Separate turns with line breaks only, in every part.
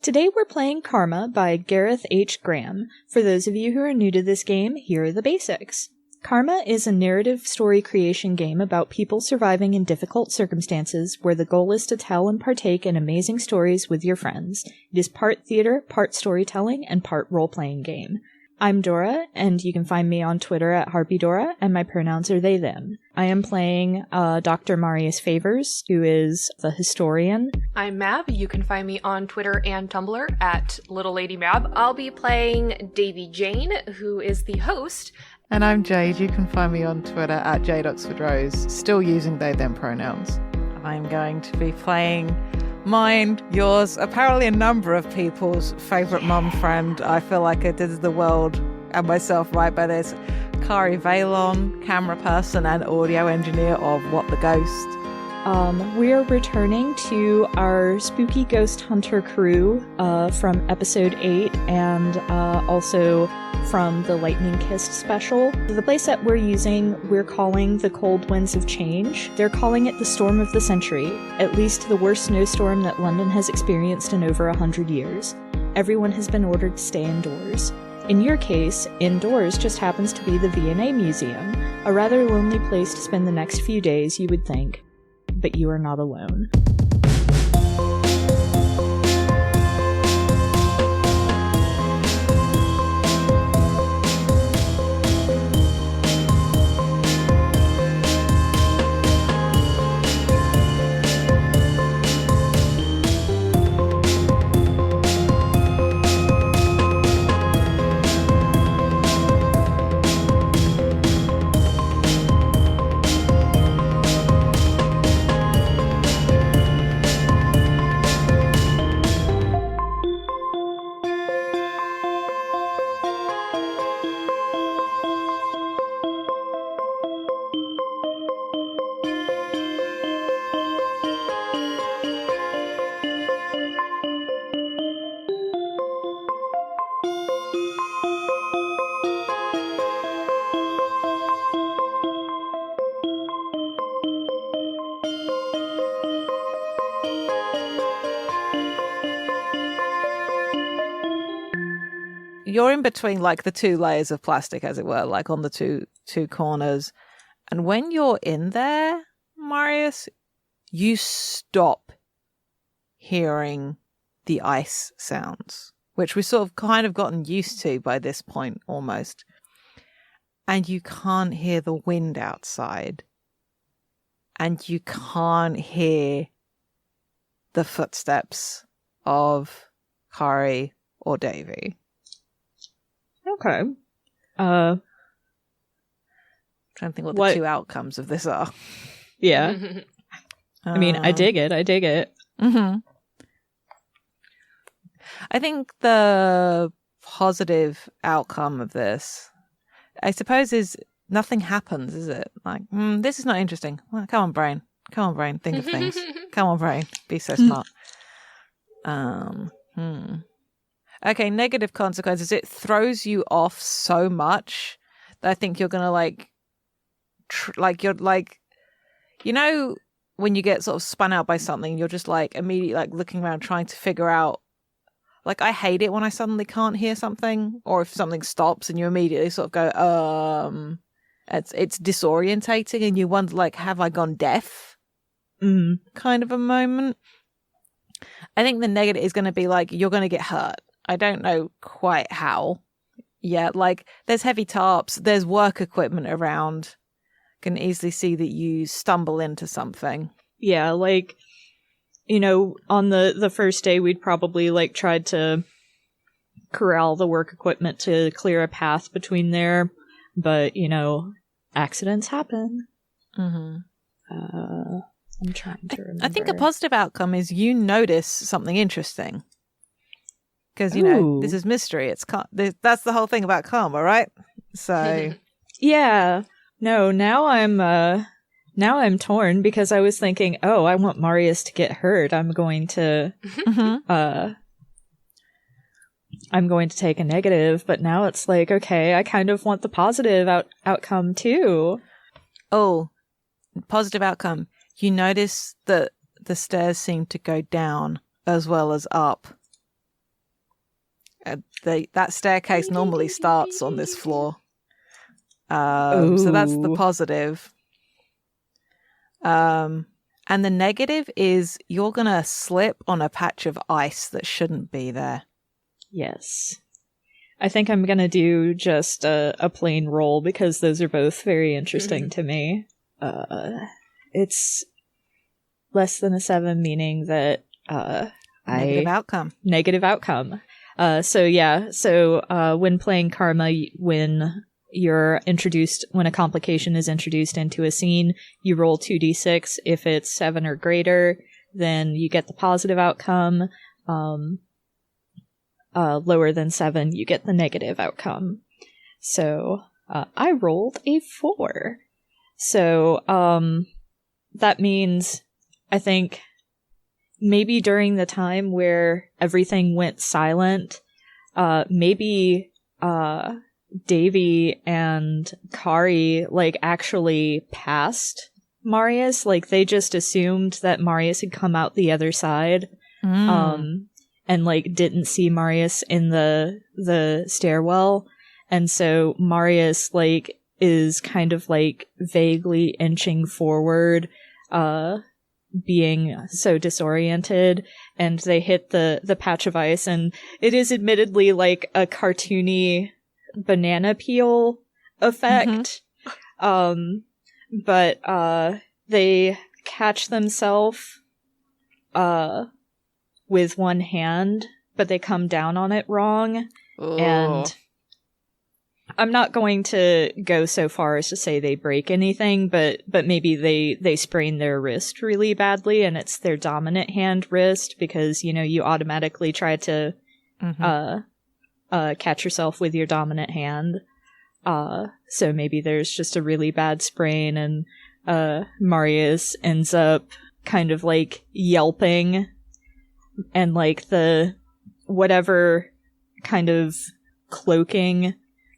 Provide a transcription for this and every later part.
Today we're playing Karma by Gareth H. For those of you who are new to this game, here are the basics. Karma is a narrative story creation game about people surviving in difficult circumstances where the goal is to tell and partake in amazing stories with your friends. It is part theater, part storytelling, and part role-playing game. I'm Dora, and you can find me on Twitter at HarpyDora, and my pronouns are they, them. I am playing Dr. Marius Favors, who is the historian.
I'm Mab. You can find me on Twitter and Tumblr at Little Lady Mab. I'll be playing Davey Jane, who is the host.
And I'm Jade. You can find me on Twitter at Jade Oxford Rose, still using they, them pronouns. I'm going to be playing mine, yours, apparently a number of people's favourite mum friend. I feel like I did the world and myself right by this. Kari Valon, camera person and audio engineer of What the Ghost.
We are returning to our Spooky Ghost Hunter crew from episode 8 and also from the Lightning Kissed special. The playset we're using, we're calling the Cold Winds of Change. They're calling it the Storm of the Century, at least the worst snowstorm that London has experienced in over 100 years. Everyone has been ordered to stay indoors. In your case, indoors just happens to be the V&A Museum, a rather lonely place to spend the next few days, you would think. But you are not alone.
You're in between like the two layers of plastic, as it were, like on the two corners. And when you're in there, Marius, you stop hearing the ice sounds, which we've sort of kind of gotten used to by this point almost. And you can't hear the wind outside. And you can't hear the footsteps of Kari or Davey.
Okay.
Trying to think what the two outcomes of this are.
Yeah. I mean, I dig it.
Mm-hmm. I think the positive outcome of this, I suppose, is nothing happens, is it? Like, this is not interesting. Well, come on, brain. Think of things. Come on, brain. Be so smart. Okay, negative consequences. It throws you off so much that I think you're going to you're like, you know, when you get sort of spun out by something, you're just like immediately like looking around trying to figure out, like I hate it when I suddenly can't hear something or if something stops and you immediately sort of go, it's disorientating and you wonder like, have I gone deaf? Kind of a moment. I think the negative is going to be like, you're going to get hurt. I don't know quite how yet. Like, there's heavy tarps, there's work equipment around. Can easily see that you stumble into something.
Yeah, like, you know, on the first day, we'd probably, like, tried to corral the work equipment to clear a path between there. But, you know, accidents happen.
Mm-hmm.
I'm trying to remember.
I think a positive outcome is you notice something interesting. Because, you know, this is mystery. That's the whole thing about karma, right? So.
Yeah. No, now I'm torn because I was thinking, oh, I want Marius to get hurt. I'm going to take a negative, but now it's like, okay, I kind of want the positive outcome too.
Oh, positive outcome. You notice that the stairs seem to go down as well as up. That staircase normally starts on this floor. So that's the positive. And the negative is you're going to slip on a patch of ice that shouldn't be there.
Yes. I think I'm going to do just a plain roll because those are both very interesting to me. It's less than a 7, meaning that
Negative outcome.
Negative outcome. So when playing Karma, when a complication is introduced into a scene, you roll 2d6. If it's 7 or greater, then you get the positive outcome. Lower than 7, you get the negative outcome. So I rolled a 4. So that means I think maybe during the time where everything went silent, maybe Davey and Kari actually passed Marius. They just assumed that Marius had come out the other side. And didn't see Marius in the stairwell. And so Marius is kind of vaguely inching forward, being so disoriented, and they hit the patch of ice, and it is admittedly a cartoony banana peel effect. But they catch themselves with one hand, but they come down on it wrong. Ooh. And I'm not going to go so far as to say they break anything, but maybe they sprain their wrist really badly, and it's their dominant hand wrist because, you automatically try to catch yourself with your dominant hand. So maybe there's just a really bad sprain, and Marius ends up kind of yelping, and the whatever kind of cloaking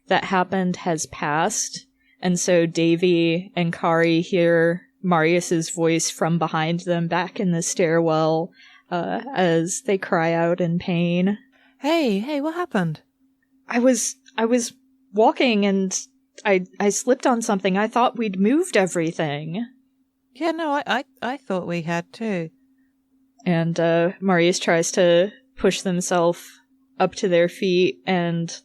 that happened has passed. And so Davey and Kari hear Marius's voice from behind them back in the stairwell as they cry out in pain.
Hey, what happened?
I was walking and I slipped on something. I thought we'd moved everything.
Yeah, no, I thought we had too.
And Marius tries to push themselves up to their feet and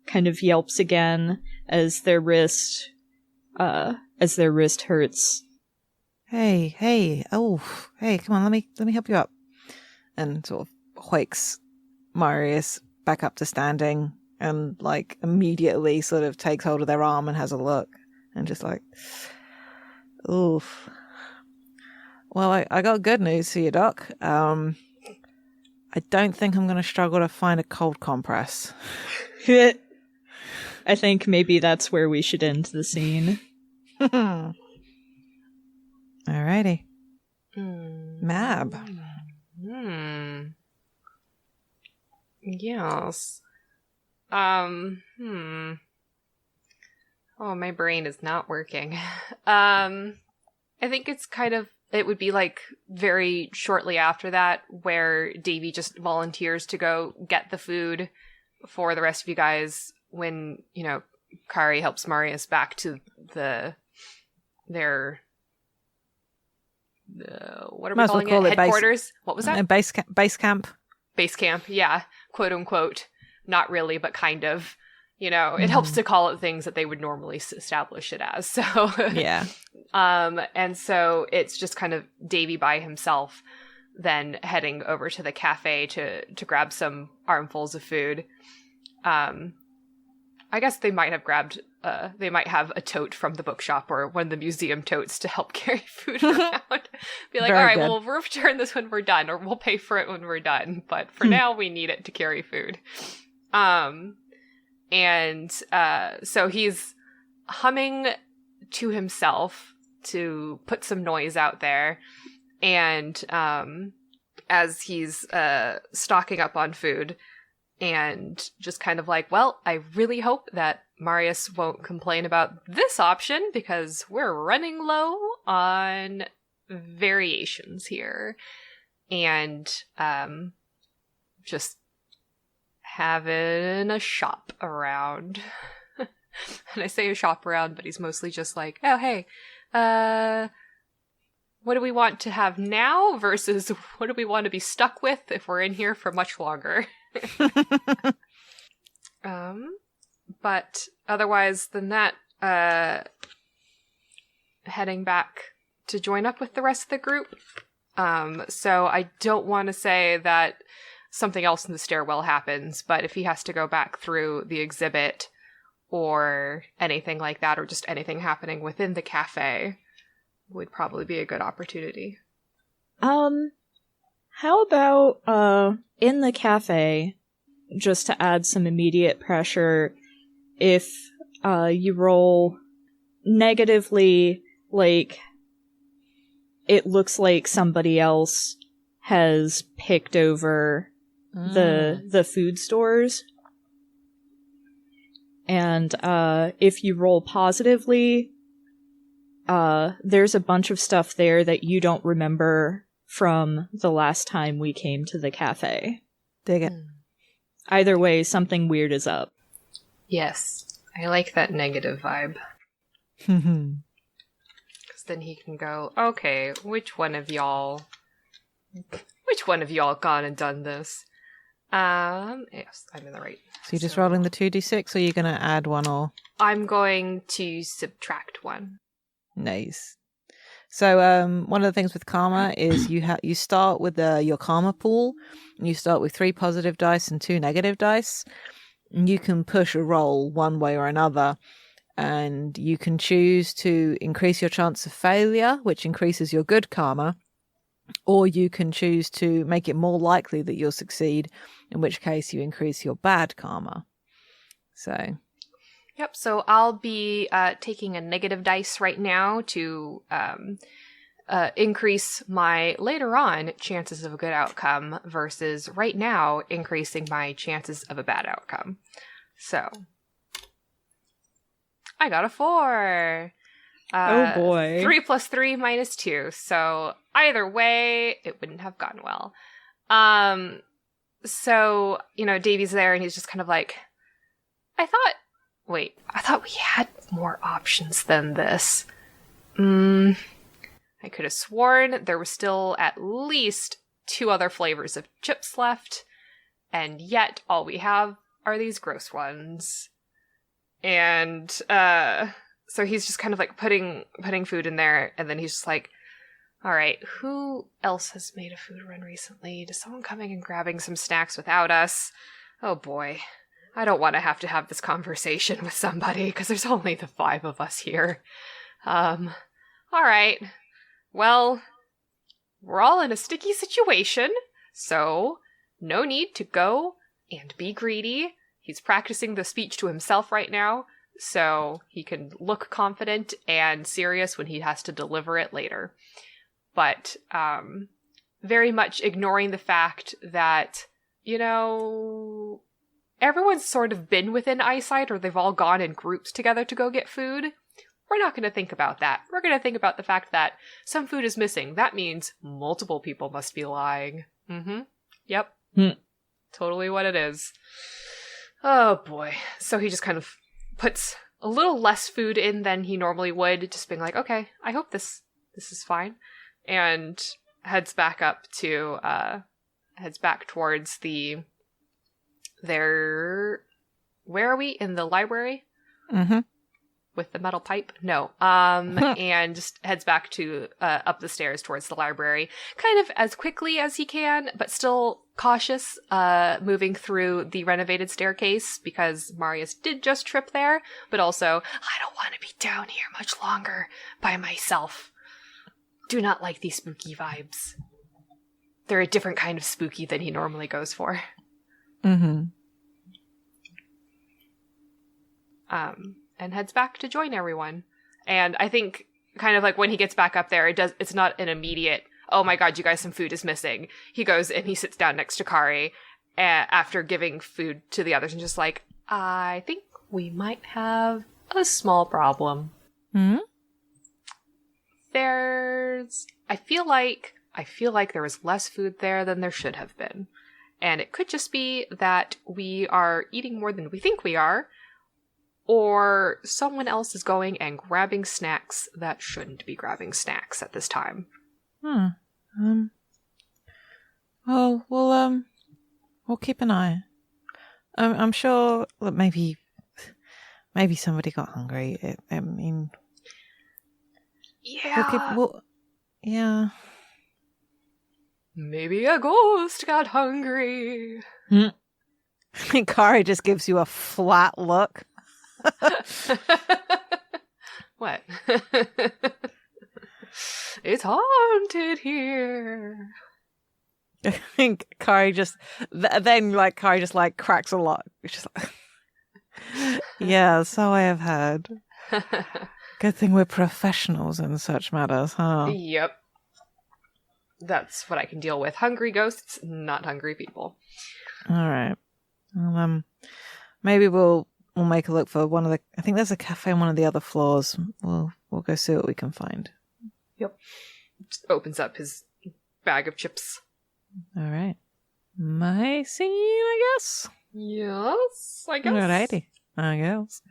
kind of yelps again as their wrist hurts.
Hey, come on, let me help you up. And sort of hoiks Marius back up to standing and immediately sort of takes hold of their arm and has a look and just oof. Well, I got good news for you, Doc. I don't think I'm going to struggle to find a cold compress.
I think maybe that's where we should end the scene.
Alrighty. Mab.
Yes. Oh, my brain is not working. I think it would be very shortly after that where Davey just volunteers to go get the food for the rest of you guys when, Kari helps Marius back to their what are we calling it? Headquarters? What was that?
Base camp.
Base camp, yeah. Quote unquote. Not really, but kind of. It helps to call it things that they would normally establish it as. So
yeah.
And so it's just kind of Davey by himself then heading over to the cafe to grab some armfuls of food. I guess they might have a tote from the bookshop or one of the museum totes to help carry food around. Be like, all right, well, we'll return this when we're done, or we'll pay for it when we're done. But for now, we need it to carry food. And so he's humming to himself to put some noise out there. And as he's stocking up on food and just kind of well, I really hope that Marius won't complain about this option because we're running low on variations here. And just having a shop around. And I say a shop around, but he's mostly just like, oh, hey, what do we want to have now versus what do we want to be stuck with if we're in here for much longer? But otherwise than that, heading back to join up with the rest of the group. So I don't want to say that something else in the stairwell happens, but if he has to go back through the exhibit or anything like that, or just anything happening within the cafe, would probably be a good opportunity.
How about, in the cafe, just to add some immediate pressure, if, you roll negatively, like, it looks like somebody else has picked over the food stores. And, if you roll positively, there's a bunch of stuff there that you don't remember from the last time we came to the cafe.
Dig it.
Either way, something weird is up.
Yes, I like that negative vibe. Because then he can go, okay, which one of y'all gone and done this? Yes, I'm in the right.
So you're just rolling the 2d6, or are you going to add one, or?
I'm going to subtract one.
Nice. So one of the things with karma is you start with your karma pool, and you start with 3 positive dice and 2 negative dice. And you can push a roll one way or another, and you can choose to increase your chance of failure, which increases your good karma, or you can choose to make it more likely that you'll succeed, in which case you increase your bad karma. So...
Yep, so I'll be taking a negative dice right now to increase my later on chances of a good outcome versus right now increasing my chances of a bad outcome. So, I got a 4.
Oh boy.
3 plus 3 minus 2. So either way, it wouldn't have gone well. So, Davey's there and he's just kind of like, I thought we had more options than this. I could have sworn there were still at least 2 other flavors of chips left, and yet all we have are these gross ones. And so he's just kind of like putting food in there, and then he's just like, all right, who else has made a food run recently? Is someone coming and grabbing some snacks without us? Oh boy. I don't want to have this conversation with somebody, because there's only the 5 of us here. All right. Well, we're all in a sticky situation, so no need to go and be greedy. He's practicing the speech to himself right now, so he can look confident and serious when he has to deliver it later. But, very much ignoring the fact that, everyone's sort of been within eyesight, or they've all gone in groups together to go get food. We're not going to think about that. We're going to think about the fact that some food is missing. That means multiple people must be lying. Yep. Totally what it is. Oh boy. So he just kind of puts a little less food in than he normally would, just being like, okay, I hope this is fine. And heads back towards where are we? In the library?
Mm-hmm.
With the metal pipe? No. And just heads back to, up the stairs towards the library, kind of as quickly as he can, but still cautious, moving through the renovated staircase, because Marius did just trip there, but also, I don't want to be down here much longer by myself. Do not like these spooky vibes. They're a different kind of spooky than he normally goes for.
Mm-hmm.
And heads back to join everyone. And I think kind of like when he gets back up there, it's not an immediate, oh my god, you guys, some food is missing. He goes and he sits down next to Kari after giving food to the others and just like, I think we might have a small problem.
Hmm?
I feel like there was less food there than there should have been. And it could just be that we are eating more than we think we are, or someone else is going and grabbing snacks that shouldn't be grabbing snacks at this time.
Well, we'll keep an eye. I'm sure that maybe somebody got hungry.
Yeah.
Yeah.
Maybe a ghost got hungry.
Kari just gives you a flat look.
What? It's haunted here.
I think Kari just Kari just like cracks a lot. It's just like, yeah, so I have heard. Good thing we're professionals in such matters, huh?
Yep. That's what I can deal with. Hungry ghosts, not hungry people.
All right. Well, maybe we'll make a look for one of the. I think there's a cafe on one of the other floors. We'll go see what we can find.
Yep. Just opens up his bag of chips.
All right. My scene, I guess.
Yes, I guess.
Alrighty, I guess.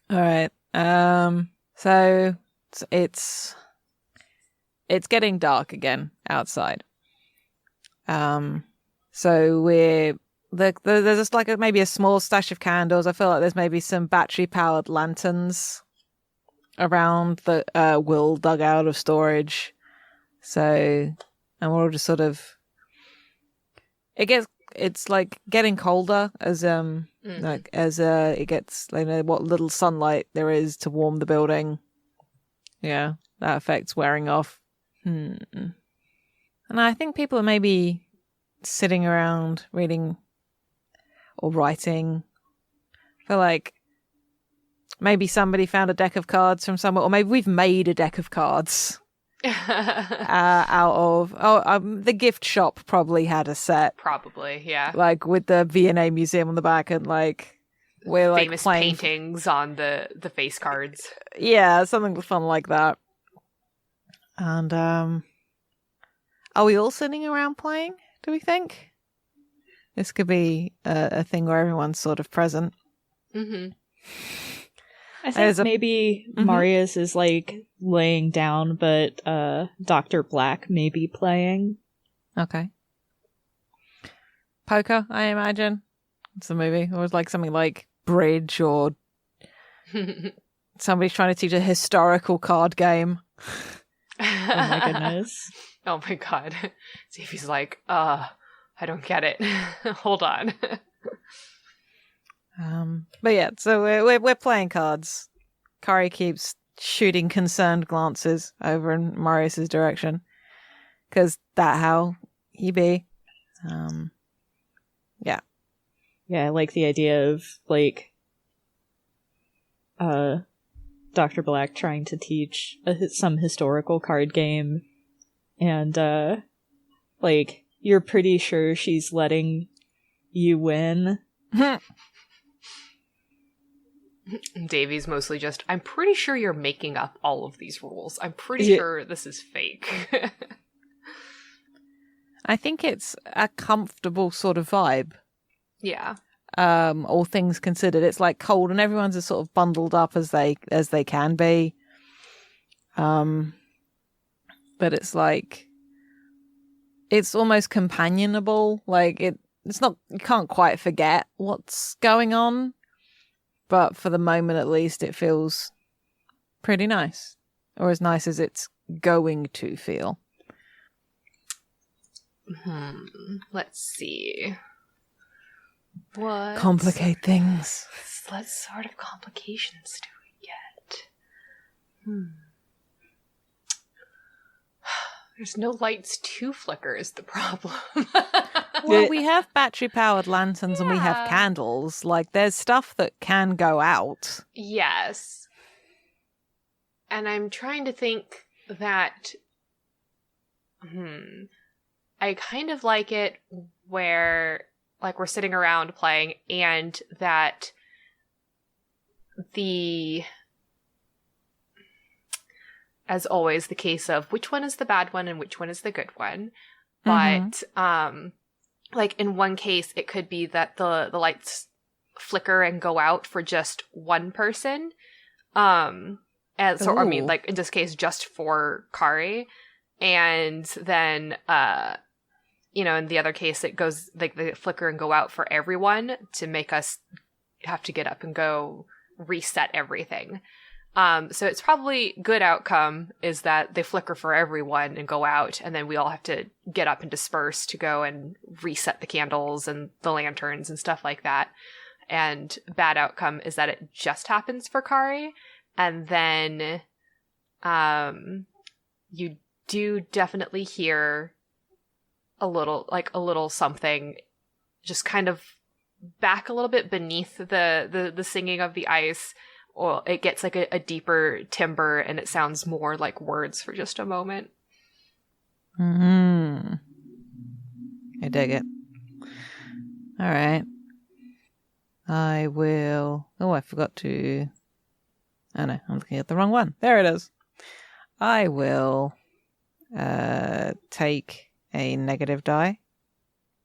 All right. So it's getting dark again outside. So there's just like maybe a small stash of candles. I feel like there's maybe some battery powered lanterns around the Will dug out of storage. So, and we're all just sort of. It's like getting colder as it gets, what little sunlight there is to warm the building. Yeah, that effect's wearing off. And I think people are maybe sitting around reading or writing. I feel like maybe somebody found a deck of cards from somewhere, or maybe we've made a deck of cards. Out of the gift shop probably had a set,
probably, yeah,
like with the V&A museum on the back, and like we're like
famous
playing
paintings on the face cards.
Yeah, something fun like that. And are we all sitting around playing, do we think? This could be a thing where everyone's sort of present.
I think maybe Marius is like laying down, but Dr. Black may be playing.
Okay. Poker, I imagine. It's a movie. Or it's like something like Bridge, or somebody's trying to teach a historical card game.
Oh my goodness.
Oh my god. Davey's like, I don't get it. Hold on.
But yeah, so we're playing cards. Kari keeps shooting concerned glances over in Marius's direction, because that how he be. Yeah,
I like the idea of like Dr. Black trying to teach some historical card game, and like you're pretty sure she's letting you win.
Davey's mostly just, I'm pretty sure you're making up all of these rules. I'm pretty sure this is fake.
I think it's a comfortable sort of vibe.
Yeah.
All things considered. It's like cold and everyone's as sort of bundled up as they can be. But it's like, it's almost companionable. Like it's not, you can't quite forget what's going on. But for the moment, at least, it feels pretty nice. Or as nice as it's going to feel.
Let's see. What?
Complicate things.
What sort of complications do we get? There's no lights to flicker is the problem.
Well, we have battery-powered lanterns and we have candles. Like, there's stuff that can go out.
Yes. And I'm trying to think that... I kind of like it where, like, we're sitting around playing and that as always, the case of which one is the bad one and which one is the good one. but like in one case, it could be that the lights flicker and go out for just one person. And so, I mean, like in this case, just for Kari. And then, in the other case, it goes like they flicker and go out for everyone to make us have to get up and go reset everything. So it's probably good outcome is that they flicker for everyone and go out, and then we all have to get up and disperse to go and reset the candles and the lanterns and stuff like that. And bad outcome is that it just happens for Kari, and then you do definitely hear a little something just kind of back a little bit beneath the singing of the ice. Or it gets like a deeper timbre and it sounds more like words for just a moment.
I dig it. All right. I will... Oh, I forgot to... Oh no, I'm looking at the wrong one. There it is. I will take a negative die.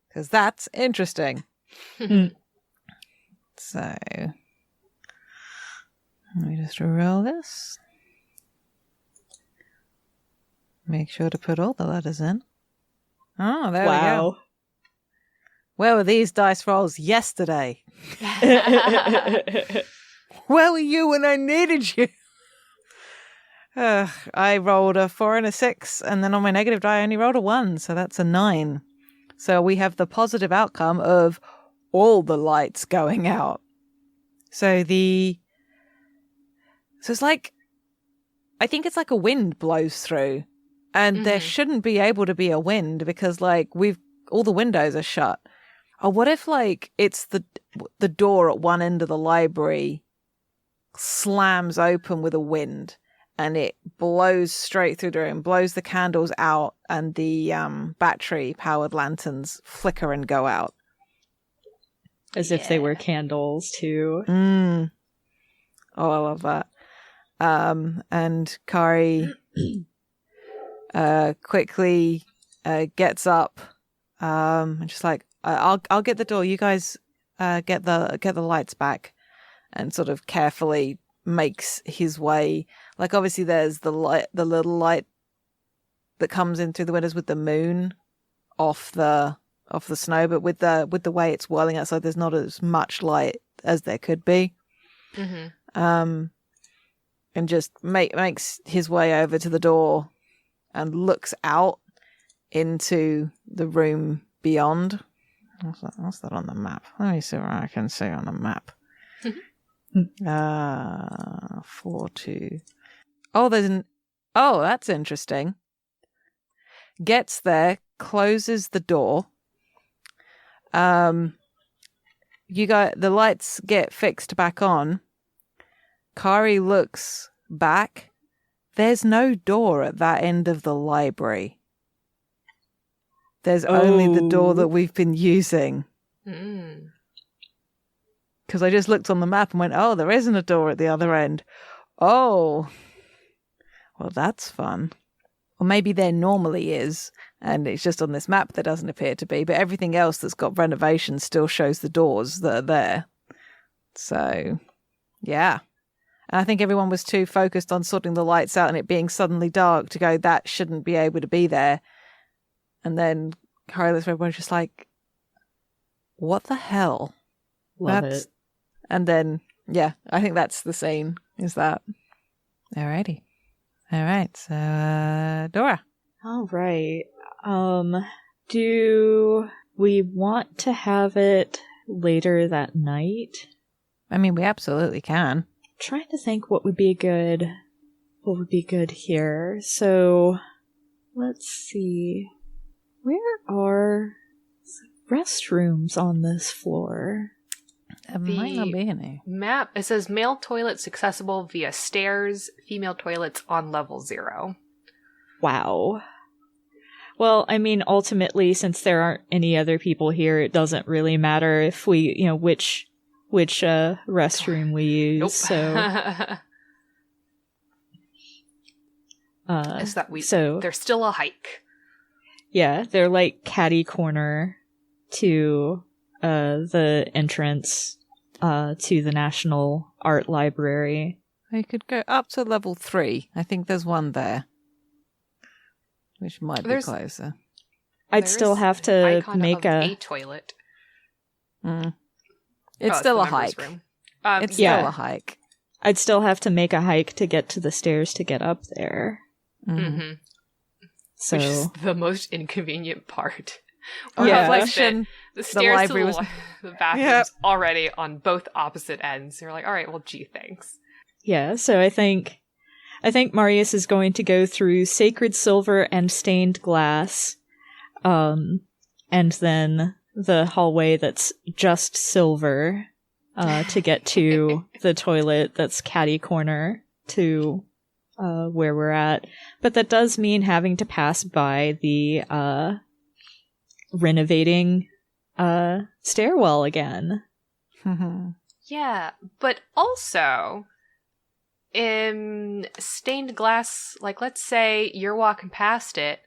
Because that's interesting. So... Let me just roll this. Make sure to put all the letters in. Oh, there we go. Where were these dice rolls yesterday? Where were you when I needed you? I rolled a 4 and a 6, and then on my negative die I only rolled a 1, so that's a 9. So we have the positive outcome of all the lights going out. So it's like, I think it's like a wind blows through, and there shouldn't be able to be a wind because like all the windows are shut. Or what if like it's the door at one end of the library slams open with a wind and it blows straight through the room, blows the candles out, and the battery powered lanterns flicker and go out.
As if they were candles too.
Oh, I love that. And Kari quickly gets up and just like, I'll get the door. You guys get the lights back, and sort of carefully makes his way. Like obviously there's the little light that comes in through the windows with the moon off the snow, but with the way it's whirling outside, there's not as much light as there could be. And just makes his way over to the door and looks out into the room beyond. What's that on the map? Let me see what I can see on the map. 4, 2. Oh, that's interesting. Gets there, closes the door. The lights get fixed back on. Kari looks back. There's no door at that end of the library. There's only the door that we've been using. Because I just looked on the map and went, oh, there isn't a door at the other end. Oh. Well, that's fun. Or maybe there normally is, and it's just on this map there doesn't appear to be, but everything else that's got renovations still shows the doors that are there. So, yeah. And I think everyone was too focused on sorting the lights out and it being suddenly dark to go, that shouldn't be able to be there. And then Kari looks at everyone just like, what the hell?
Love it.
And then, yeah, I think that's the scene, is that. Alrighty. All right, so Dora.
All right. Do we want to have it later that night?
I mean, we absolutely can.
Trying to think what would be good here. So let's see. Where are restrooms on this floor?
It might not be any.
Map, it says male toilets accessible via stairs, female toilets on level 0.
Wow. Well, I mean, ultimately, since there aren't any other people here, it doesn't really matter if we, which restroom we use.
Nope.
So,
it's that there's still a hike.
Yeah, they're like catty corner to the entrance to the National Art Library.
You could go up to level 3. I think there's one there, which might be closer.
I'd still have to make
a toilet.
It's still a hike. It's still a hike.
I'd still have to make a hike to get to the stairs to get up there.
Mm-hmm.
So,
which is the most inconvenient part.
Yeah.
The stairs to the bathroom's already on both opposite ends. You're like, all right, well, gee, thanks.
Yeah, so I think Marius is going to go through sacred silver and stained glass, and then the hallway that's just silver, to get to the toilet that's catty corner to where we're at. But that does mean having to pass by the renovating stairwell again.
Yeah, but also in stained glass, like let's say you're walking past it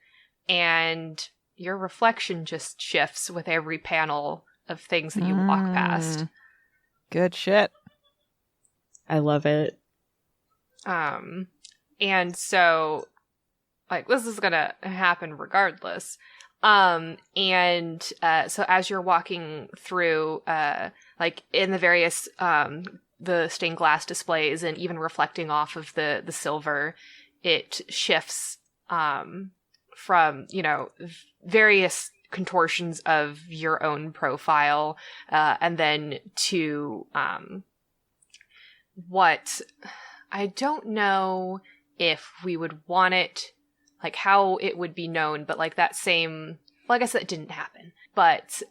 and your reflection just shifts with every panel of things that you walk past.
Good shit.
I love it.
And so, like, this is gonna happen regardless. So as you're walking through, like, in the various, the stained glass displays and even reflecting off of the silver, it shifts, from, various contortions of your own profile, and then to, what I don't know if we would want it, like how it would be known, but like that same, well, I guess that didn't happen, but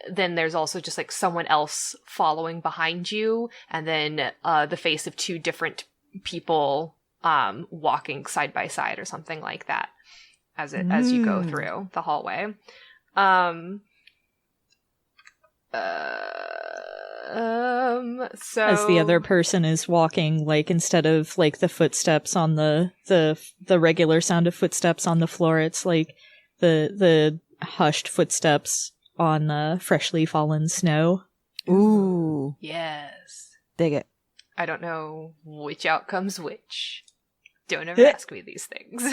then there's also just like someone else following behind you, and then the face of two different people walking side by side or something like that as you go through the hallway. So
as the other person is walking, like instead of like the footsteps on the regular sound of footsteps on the floor, it's like the hushed footsteps on freshly fallen snow.
Ooh,
yes,
dig it.
I don't know which outcome's which. Don't ever ask me these things.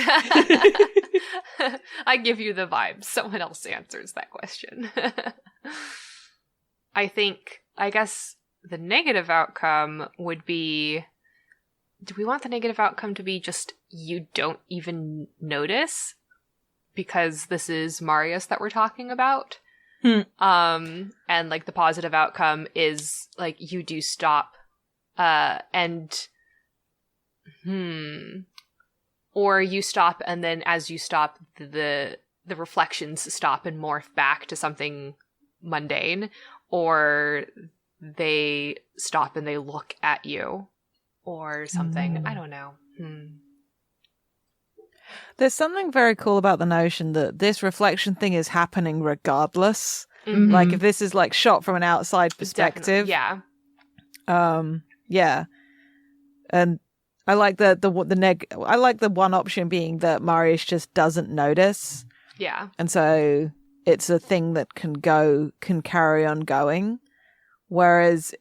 I give you the vibes. Someone else answers that question. I guess the negative outcome would be, do we want the negative outcome to be just you don't even notice? Because this is Marius that we're talking about. And like the positive outcome is like you do stop, or you stop and then as you stop the reflections stop and morph back to something mundane, or they stop and they look at you or something. I don't know.
There's something very cool about the notion that this reflection thing is happening regardless.
Mm-hmm.
Like if this is like shot from an outside perspective.
Definitely.
Yeah. Yeah. And I like I like the one option being that Marius just doesn't notice.
Yeah.
And so it's a thing that can carry on going. Whereas,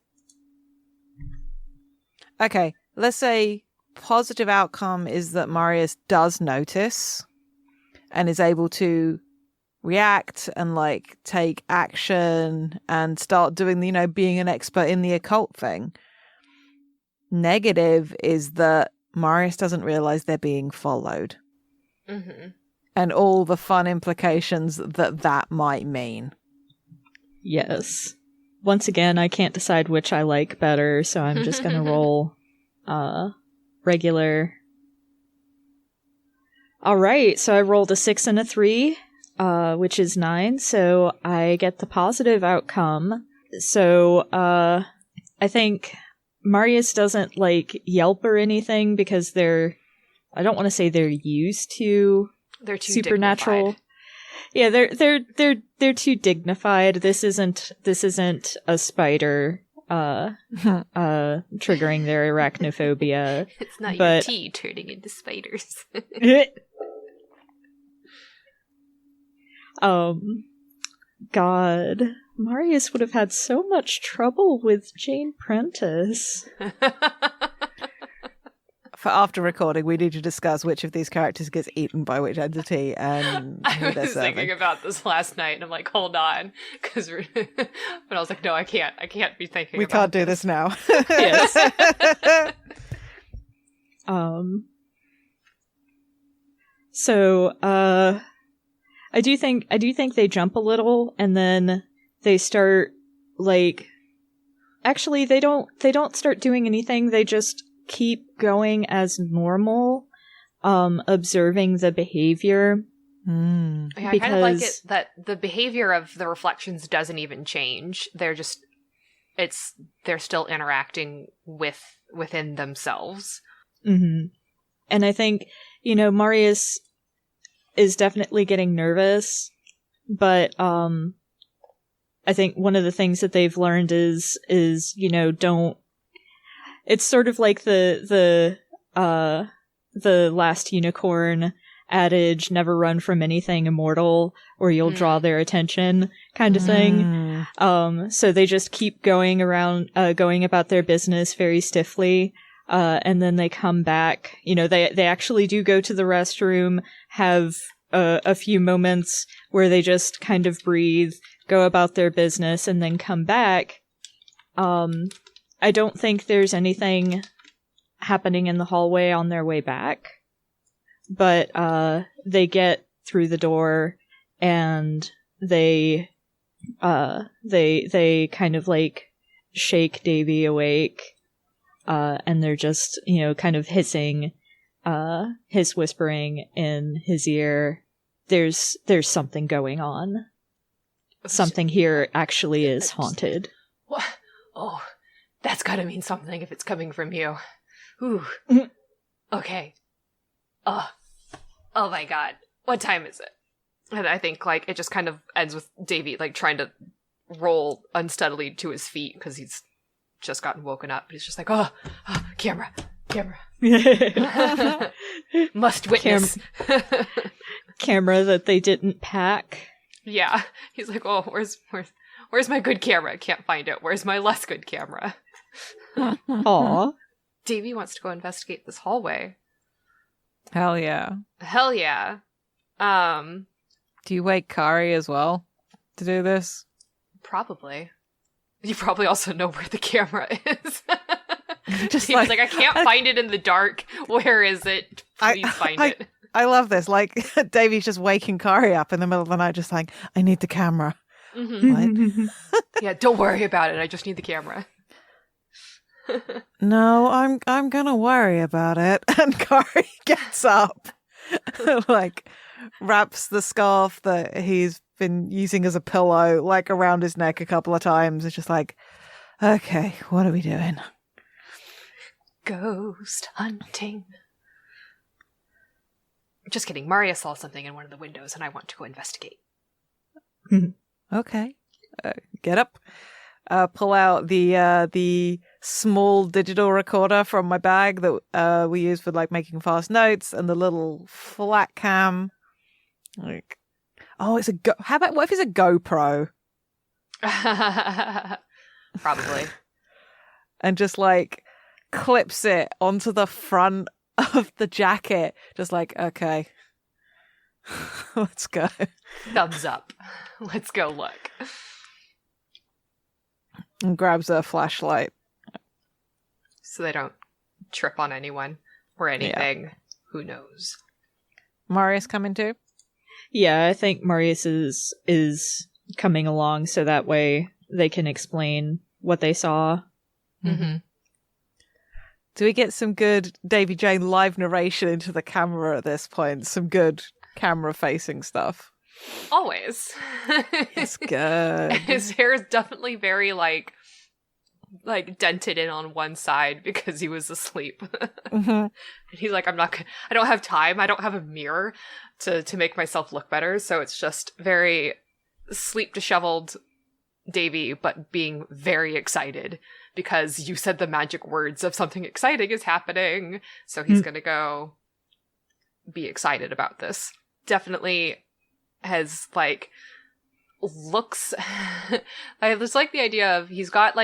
okay, let's say positive outcome is that Marius does notice and is able to react and like take action and start doing, being an expert in the occult thing. Negative is that Marius doesn't realize they're being followed.
Mm-hmm.
And all the fun implications that might mean.
Yes. Once again, I can't decide which I like better, so I'm just going to roll regular. All right, so I rolled a 6 and a 3, which is 9, so I get the positive outcome. So I think Marius doesn't like yelp or anything because I don't want to say they're used to
they're too
supernatural.
Dignified.
Yeah, they're too dignified. This isn't a spider triggering their arachnophobia.
It's not your tea turning into spiders.
God, Marius would have had so much trouble with Jane Prentice.
For after recording, we need to discuss which of these characters gets eaten by which entity and who
I
they're
was
serving.
thinking about this last night, and I'm like, hold on, but I was like, no, I can't be thinking.
We can't do this now.
Yes. So, I do think they jump a little, and then they start, like, actually, they don't start doing anything, they just keep going as normal, observing the behavior.
Yeah, I kind of like it that the behavior of the reflections doesn't even change. They're still interacting within themselves.
Mm-hmm. And I think, Marius is definitely getting nervous, but I think one of the things that they've learned is don't. It's sort of like the last unicorn adage, never run from anything immortal or you'll draw their attention kind of thing. So they just keep going about their business very stiffly. And then they come back, they actually do go to the restroom, have a few moments where they just kind of breathe, go about their business, and then come back. I don't think there's anything happening in the hallway on their way back, but they get through the door and they kind of like shake Davey awake, and they're just kind of hissing, his whispering in his ear. There's something going on. Something here actually is haunted.
What? Oh, that's gotta mean something if it's coming from you. Ooh. Okay. Oh my god. What time is it? And I think, like, it just kind of ends with Davey, like, trying to roll unsteadily to his feet because he's just gotten woken up. He's just like, camera. Must witness.
Camera that they didn't pack.
Yeah. He's like, oh, where's my good camera? I can't find it. Where's my less good camera?
Aw.
Davey wants to go investigate this hallway.
Hell yeah.
Hell yeah.
Do you wake Kari as well to do this?
Probably. You probably also know where the camera is.
Just
He's like, I can't find it in the dark. Where is it? Please find it.
I love this. Like, Davey's just waking Kari up in the middle of the night, just like, I need the camera.
Mm-hmm. Yeah, don't worry about it. I just need the camera.
No, I'm gonna worry about it. And Kari gets up, like, wraps the scarf that he's been using as a pillow, like, around his neck a couple of times. It's just like, okay, what are we doing?
Ghost hunting. Just kidding. Marius saw something in one of the windows, and I want to go investigate.
Okay, get up. Pull out the small digital recorder from my bag that we use for, like, making fast notes, and the little flat cam. Like, oh, it's what if it's a GoPro?
Probably.
And just, like, clips it onto the front of the jacket. Just like, okay, let's go.
Thumbs up. Let's go look.
And grabs a flashlight.
So they don't trip on anyone or anything. Yeah. Who knows?
Marius coming too?
Yeah, I think Marius is coming along so that way they can explain what they saw.
Mm-hmm.
Do we get some good Davey Jane live narration into the camera at this point? Some good camera-facing stuff?
Always.
It's good.
His hair is definitely very, like dented in on one side because he was asleep.
Mm-hmm.
And he's like, I don't have time. I don't have a mirror to make myself look better. So it's just very sleep disheveled Davey, but being very excited because you said the magic words of something exciting is happening. So he's going to go be excited about this. Definitely has like looks I just like the idea of he's got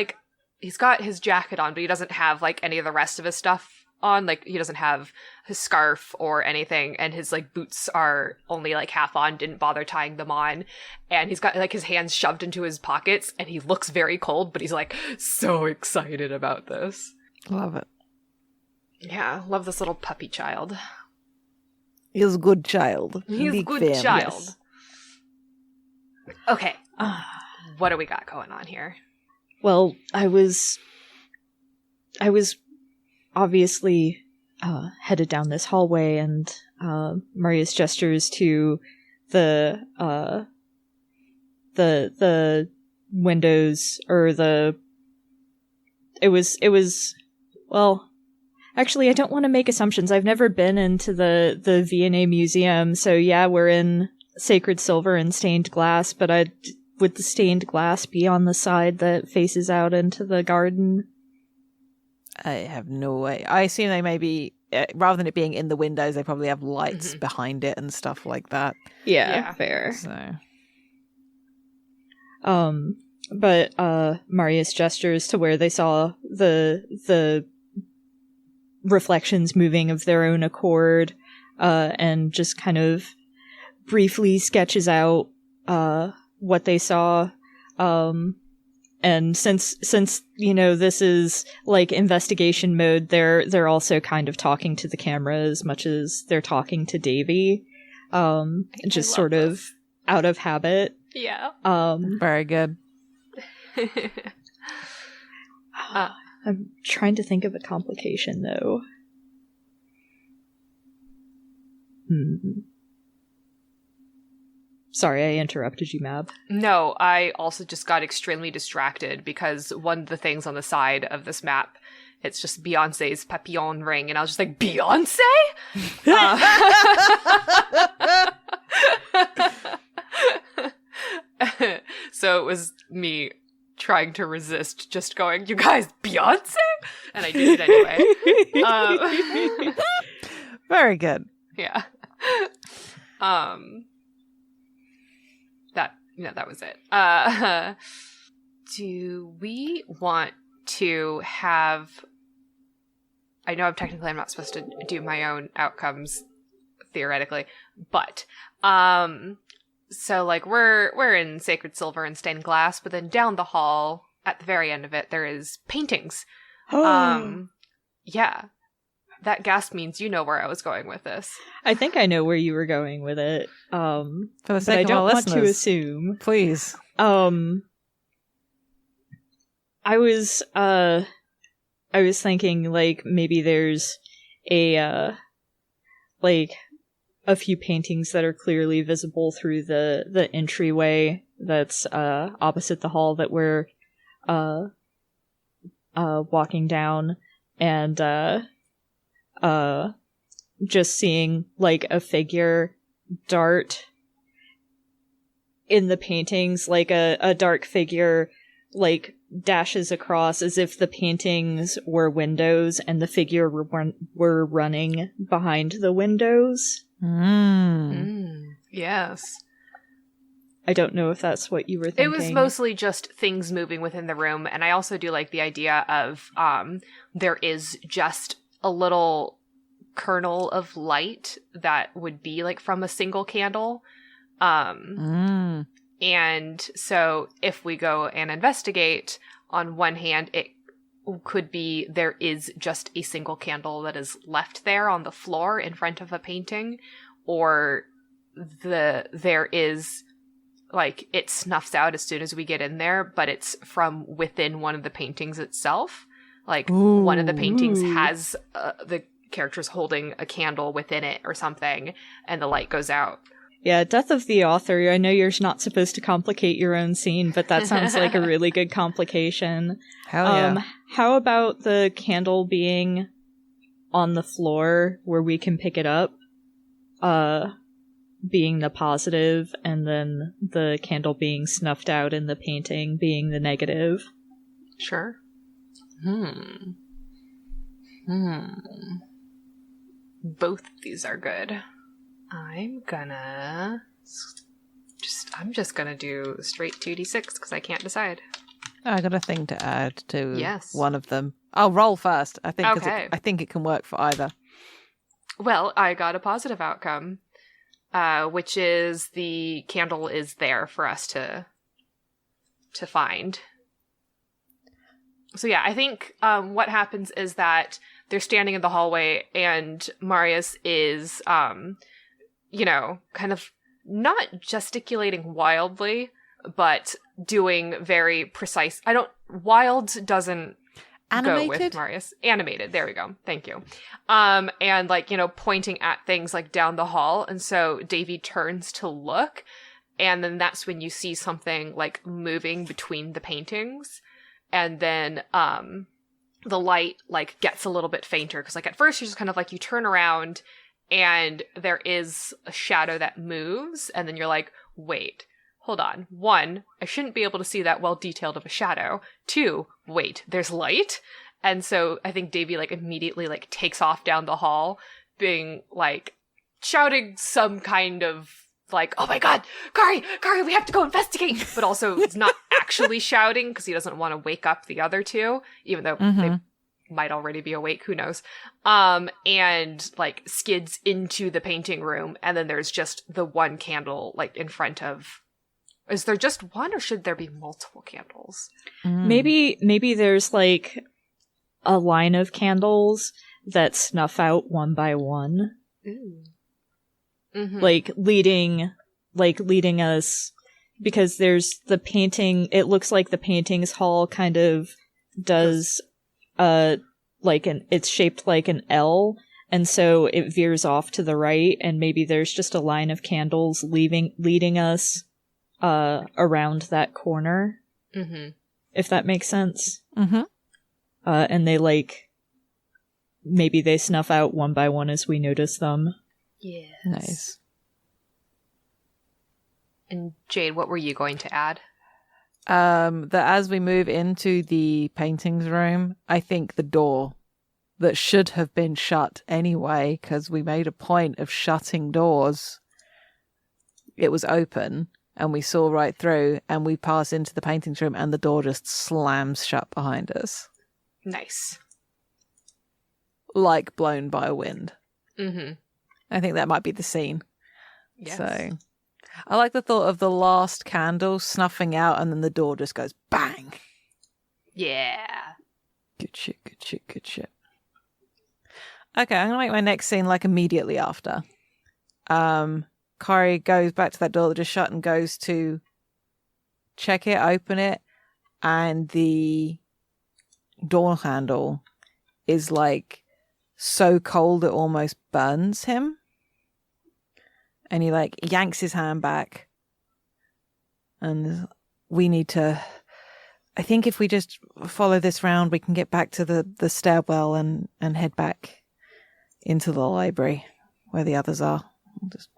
his jacket on, but he doesn't have like any of the rest of his stuff on. Like he doesn't have his scarf or anything, and his like boots are only like half on, didn't bother tying them on, and he's got like his hands shoved into his pockets, and he looks very cold, but he's like so excited about this.
Love it.
Yeah, love this little puppy child.
He's a good child.
He's a good child. Yes. Okay. What do we got going on here?
Well, I was obviously headed down this hallway, and Marius gestures to the windows, or it was well, actually, I don't want to make assumptions. I've never been into the V&A museum, so yeah, we're in sacred silver and stained glass, but would the stained glass be on the side that faces out into the garden?
I have no way. I assume they maybe, rather than it being in the windows, they probably have lights behind it and stuff like that.
Yeah. Fair.
So,
but Marius gestures to where they saw the reflections moving of their own accord, and just kind of briefly sketches out what they saw. And since this is like investigation mode, they're also kind of talking to the camera as much as they're talking to Davey, just sort of out of habit.
Yeah.
Very good.
I'm trying to think of a complication though. Sorry, I interrupted you, Mab.
No, I also just got extremely distracted because one of the things on the side of this map, it's just Beyonce's papillon ring, and I was just like, Beyonce? So it was me trying to resist just going, you guys, Beyonce? And I did it anyway.
Very good.
Yeah. That was it. Do we want to have... I know I'm not supposed to do my own outcomes, theoretically, but... So, like, we're in Sacred Silver and Stained Glass, but then down the hall, at the very end of it, there is paintings. Yeah. That gasp means you know where I was going with this.
I think I know where you were going with it.
For the
but
sake
I
of
don't
our
want to
listeners,
assume.
please.
I was thinking, like, maybe there's a few paintings that are clearly visible through the entryway that's opposite the hall that we're walking down, and just seeing like a figure dart in the paintings, like a dark figure like dashes across as if the paintings were windows and the figure were running behind the windows.
Yes.
I don't know if that's what you were thinking.
It was mostly just things moving within the room, and I also do like the idea of there is just a little kernel of light that would be like from a single candle. And so if we go and investigate, on one hand, it could be there is just a single candle that is left there on the floor in front of a painting, or there is like it snuffs out as soon as we get in there, but it's from within one of the paintings itself. Like one of the paintings has the characters holding a candle within it or something, and the light goes out.
Yeah, death of the author. I know you're not supposed to complicate your own scene, but that sounds like a really good complication.
Hell yeah.
How about the candle being on the floor where we can pick it up, being the positive, and then the candle being snuffed out in the painting being the negative?
Sure. Both of these are good. I'm gonna I'm just gonna do straight 2d6 because I can't decide.
I got a thing to add to one of them. I'll roll first. I think.
Okay.
I think it can work for either.
Well, I got a positive outcome, which is the candle is there for us to find. So yeah, I think what happens is that they're standing in the hallway and Marius is, kind of not gesticulating wildly, but doing very precise. Wild doesn't
Animated?
go with Marius. Animated. There we go. Thank you. And pointing at things like down the hall. And so Davey turns to look. And then that's when you see something like moving between the paintings. And then, the light like gets a little bit fainter. Cause like at first you're just kind of like, you turn around and there is a shadow that moves. And then you're like, wait, hold on. 1, I shouldn't be able to see that well detailed of a shadow. 2, wait, there's light. And so I think Davey like immediately like takes off down the hall being like shouting some kind of like, oh my god, Kari, we have to go investigate. But also it's not actually shouting because he doesn't want to wake up the other two, even though they might already be awake, who knows. And like skids into the painting room. And then there's just the one candle like in front of. Is there just one or should there be multiple candles?
Maybe there's like a line of candles that snuff out one by one.
Ooh.
Like leading us, because there's the painting. It looks like the paintings hall kind of does, it's shaped like an L, and so it veers off to the right, and maybe there's just a line of candles leading us, around that corner. If that makes sense. And they maybe they snuff out one by one as we notice them.
Yes.
Nice.
And Jade, what were you going to add?
That as we move into the paintings room, I think the door that should have been shut anyway, because we made a point of shutting doors, it was open and we saw right through, and we pass into the paintings room and the door just slams shut behind us.
Nice.
Like blown by a wind.
Mm-hmm.
I think that might be the scene.
Yes.
So I like the thought of the last candle snuffing out and then the door just goes bang.
Yeah.
Good shit, good shit, good shit. Okay, I'm going to make my next scene like immediately after. Kari goes back to that door that just shut and goes to check it, open it, and the door handle is like so cold it almost burns him. And he like yanks his hand back. And we need to, I think if we just follow this round, we can get back to the stairwell and head back into the library where the others are. Just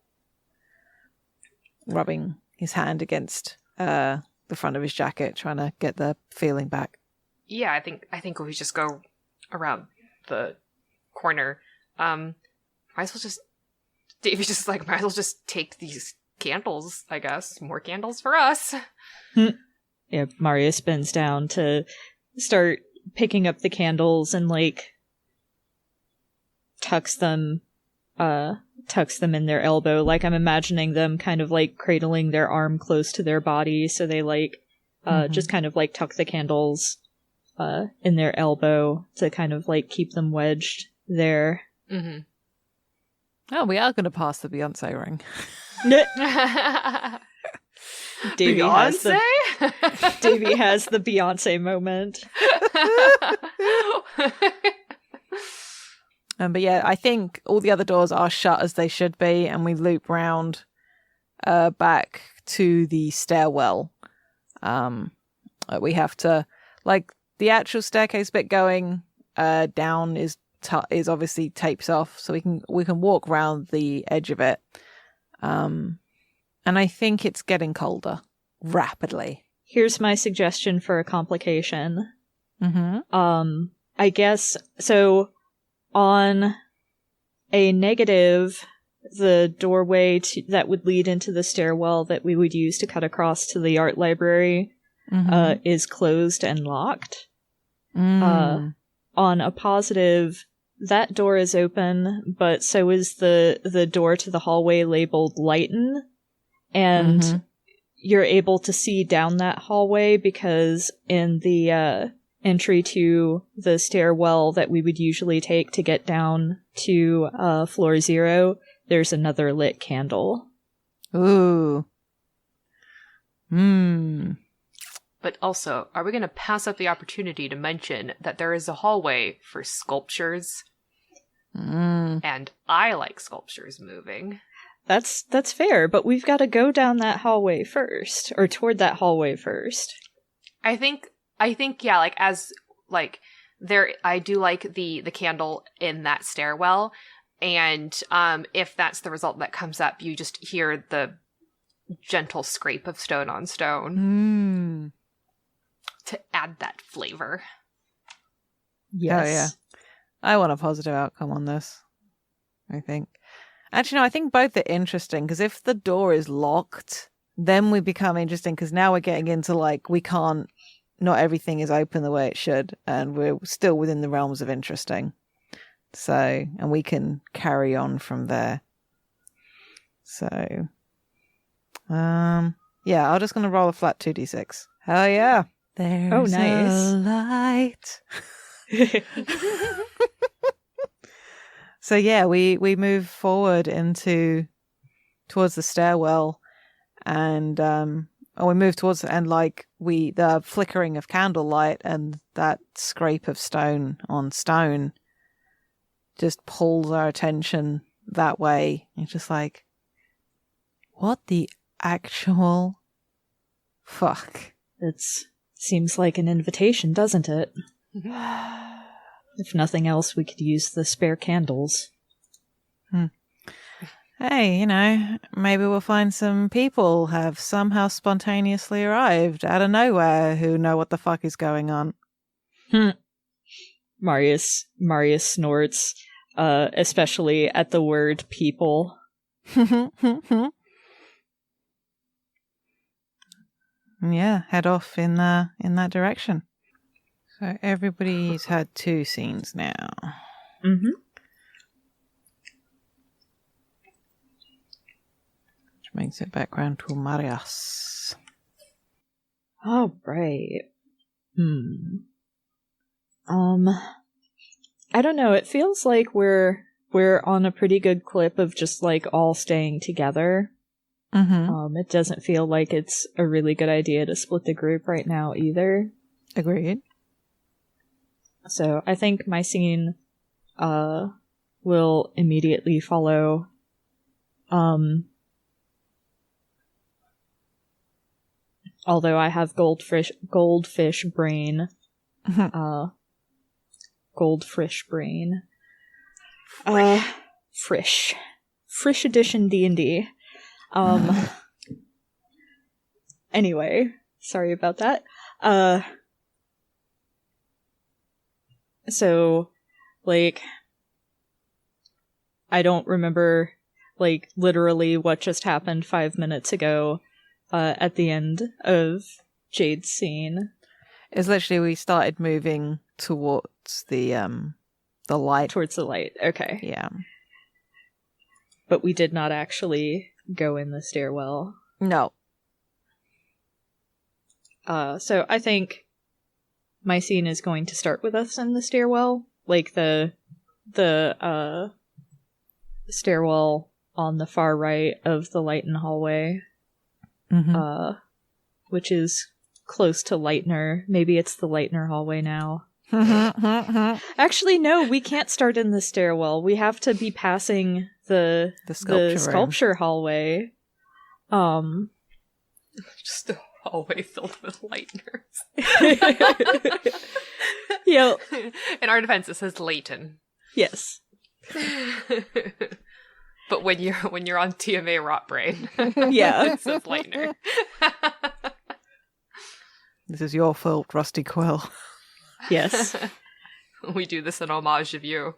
rubbing his hand against the front of his jacket, trying to get the feeling back.
Yeah, I think if we just go around the corner, might as well just Davey's just like, might as well just take these candles, I guess. More candles for us.
Yeah, Marius bends down to start picking up the candles and like tucks them in their elbow. Like I'm imagining them kind of like cradling their arm close to their body, so they like just kind of like tuck the candles in their elbow to kind of like keep them wedged there.
Mm-hmm.
Oh, we are going to pass the Beyonce ring.
Davey
Beyonce?
Davey has the Beyonce moment.
But yeah, I think all the other doors are shut as they should be, and we loop round back to the stairwell. We have to, like, the actual staircase bit going down is obviously tapes off, so we can walk round the edge of it. And I think it's getting colder rapidly.
Here's my suggestion for a complication.
Mm-hmm.
I guess so. On a negative, the doorway that would lead into the stairwell that we would use to cut across to the art library is closed and locked. On a positive, that door is open, but so is the door to the hallway labeled Lighten, and you're able to see down that hallway because in the entry to the stairwell that we would usually take to get down to floor 0, there's another lit candle.
Ooh.
But also, are we going to pass up the opportunity to mention that there is a hallway for sculptures? And I like sculptures moving.
That's fair, but we've got to go down that hallway first, or toward that hallway first.
I think yeah, like as like there, I do like the candle in that stairwell, and if that's the result that comes up, you just hear the gentle scrape of stone on stone to add that flavor.
Yes.
Oh yeah, I want a positive outcome on this. I think. Actually, no, I think both are interesting, because if the door is locked, then we become interesting, because now we're getting into, like, we can't, not everything is open the way it should, and we're still within the realms of interesting. So, and we can carry on from there. So, yeah, I'm just going to roll a flat 2d6. Hell yeah. There's
nice.
a light. So yeah, we move forward towards the stairwell, and we move towards, and like the flickering of candlelight and that scrape of stone on stone just pulls our attention that way. It's just like, what the actual fuck?
It seems like an invitation, doesn't it? If nothing else, we could use the spare candles.
Hey, maybe we'll find some people have somehow spontaneously arrived out of nowhere who know what the fuck is going on.
Marius snorts, especially at the word people.
Yeah, head off in that direction. So everybody's had 2 scenes now. Which makes it background to Marius.
All right. I don't know. It feels like we're on a pretty good clip of just like all staying together. It doesn't feel like it's a really good idea to split the group right now either.
Agreed.
So I think my scene will immediately follow. Although I have goldfish brain. Goldfish brain. Frisch edition D&D. Anyway, sorry about that. So, like, I don't remember, like, literally what just happened 5 minutes ago, at the end of Jade's scene.
It's literally, we started moving towards the light.
Towards the light, okay.
Yeah.
But we did not actually go in the stairwell.
No.
So I think my scene is going to start with us in the stairwell, like the stairwell on the far right of the Lighten hallway, which is close to Lightner. Maybe it's the Lightner hallway now. Actually, no, we can't start in the stairwell. We have to be passing the sculpture hallway.
Just a hallway filled with Lightners.
Yeah.
In our defense, it says Leighton.
Yes.
But when you're on TMA Rot Brain,
yeah,
it says Lightner.
This is your fault, Rusty Quill.
Yes.
We do this in homage of you.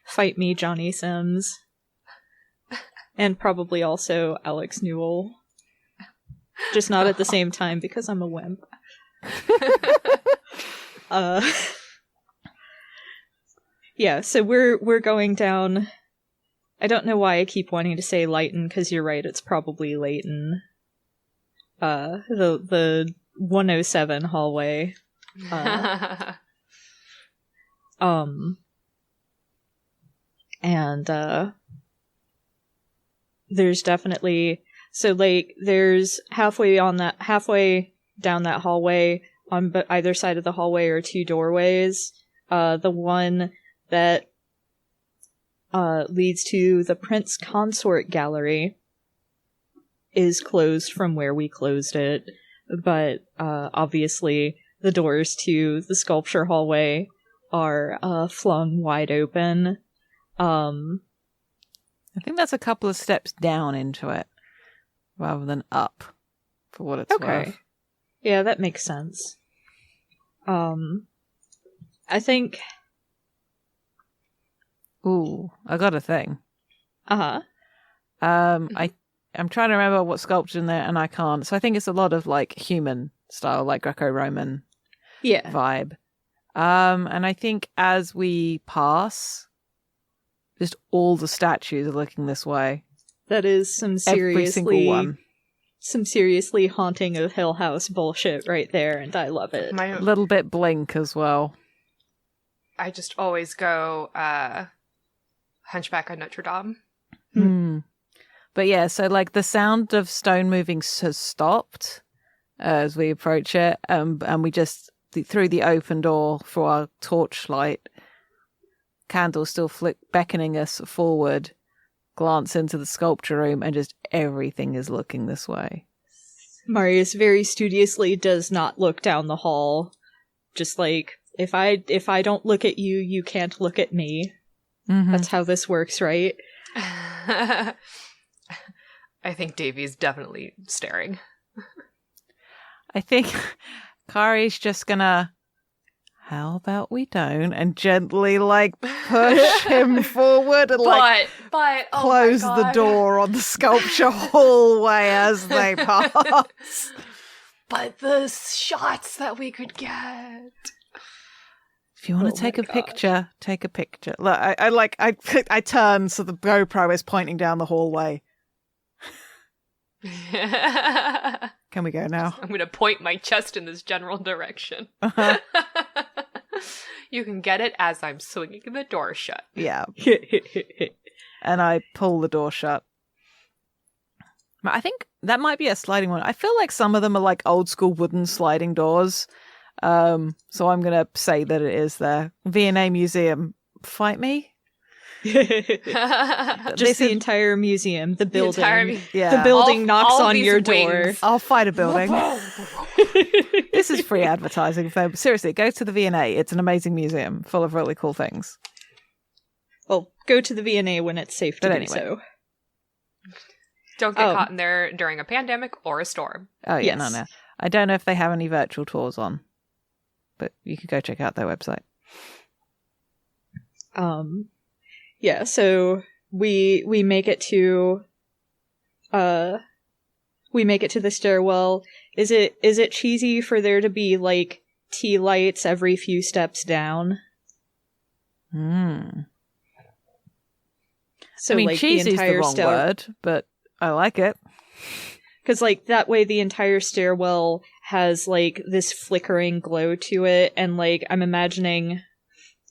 Fight me, Johnny Sims. And probably also Alex Newell. Just not at the same time because I'm a wimp. Yeah, so we're going down. I don't know why I keep wanting to say Leighton, because you're right, it's probably Leighton. The 107 hallway. And there's definitely, so like there's halfway down that hallway, on either side of the hallway are two doorways. The one that leads to the Prince Consort Gallery is closed from where we closed it, but obviously the doors to the sculpture hallway are flung wide open.
I think that's a couple of steps down into it rather than up, for what it's worth.
Yeah, that makes sense. I think...
Ooh, I got a thing.
Uh-huh.
I'm trying to remember what sculpture's in there, and I can't. So I think it's a lot of, like, human style, like Greco-Roman vibe. And I think as we pass, just all the statues are looking this way.
That is some
Every single one.
Some seriously haunting of Hill House bullshit right there, and I love it.
A little bit Blink as well.
I just always go Hunchback of Notre Dame.
But yeah, so like the sound of stone moving has stopped as we approach it, and we just, through the open door for our torchlight, candle still beckoning us forward, glance into the sculpture room, and just everything is looking this way.
Marius very studiously does not look down the hall. Just like, if I don't look at you, you can't look at me. Mm-hmm. That's how this works, right?
I think Davey's definitely staring.
I think Kari's just gonna, how about we don't, and gently like push him forward and
but
close the door on the sculpture hallway as they pass.
But the shots that we could get.
If you want to take a picture, take a picture. Look, I turn so the GoPro is pointing down the hallway. Can we go now?
I'm going to point my chest in this general direction.
Uh-huh.
You can get it as I'm swinging the door shut.
Yeah. And I pull the door shut. I think that might be a sliding one. I feel like some of them are like old school wooden sliding doors. So I'm going to say that it is there. V&A Museum, fight me?
Just the entire museum, the building.
The
building knocks on your door.
I'll fight a building. This is free advertising. Seriously, go to the V&A. It's an amazing museum full of really cool things.
Well, go to the V&A when it's safe to do so.
Don't get caught in there during a pandemic or a storm.
Oh, yeah, yes. No. I don't know if they have any virtual tours on, but you could go check out their website.
Yeah, so we make it to the stairwell. Is it cheesy for there to be like tea lights every few steps down?
So
I
mean,
like
cheesy
the entire
is the wrong word, but I like it.
Because like that way the entire stairwell has like this flickering glow to it, and like I'm imagining,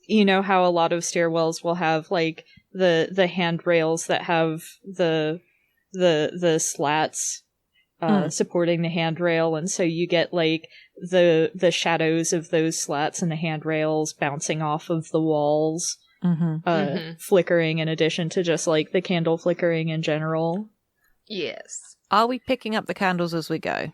you know how a lot of stairwells will have like the handrails that have the slats supporting the handrail, and so you get like the shadows of those slats and the handrails bouncing off of the walls, flickering in addition to just like the candle flickering in general.
Yes.
Are we picking up the candles as we go?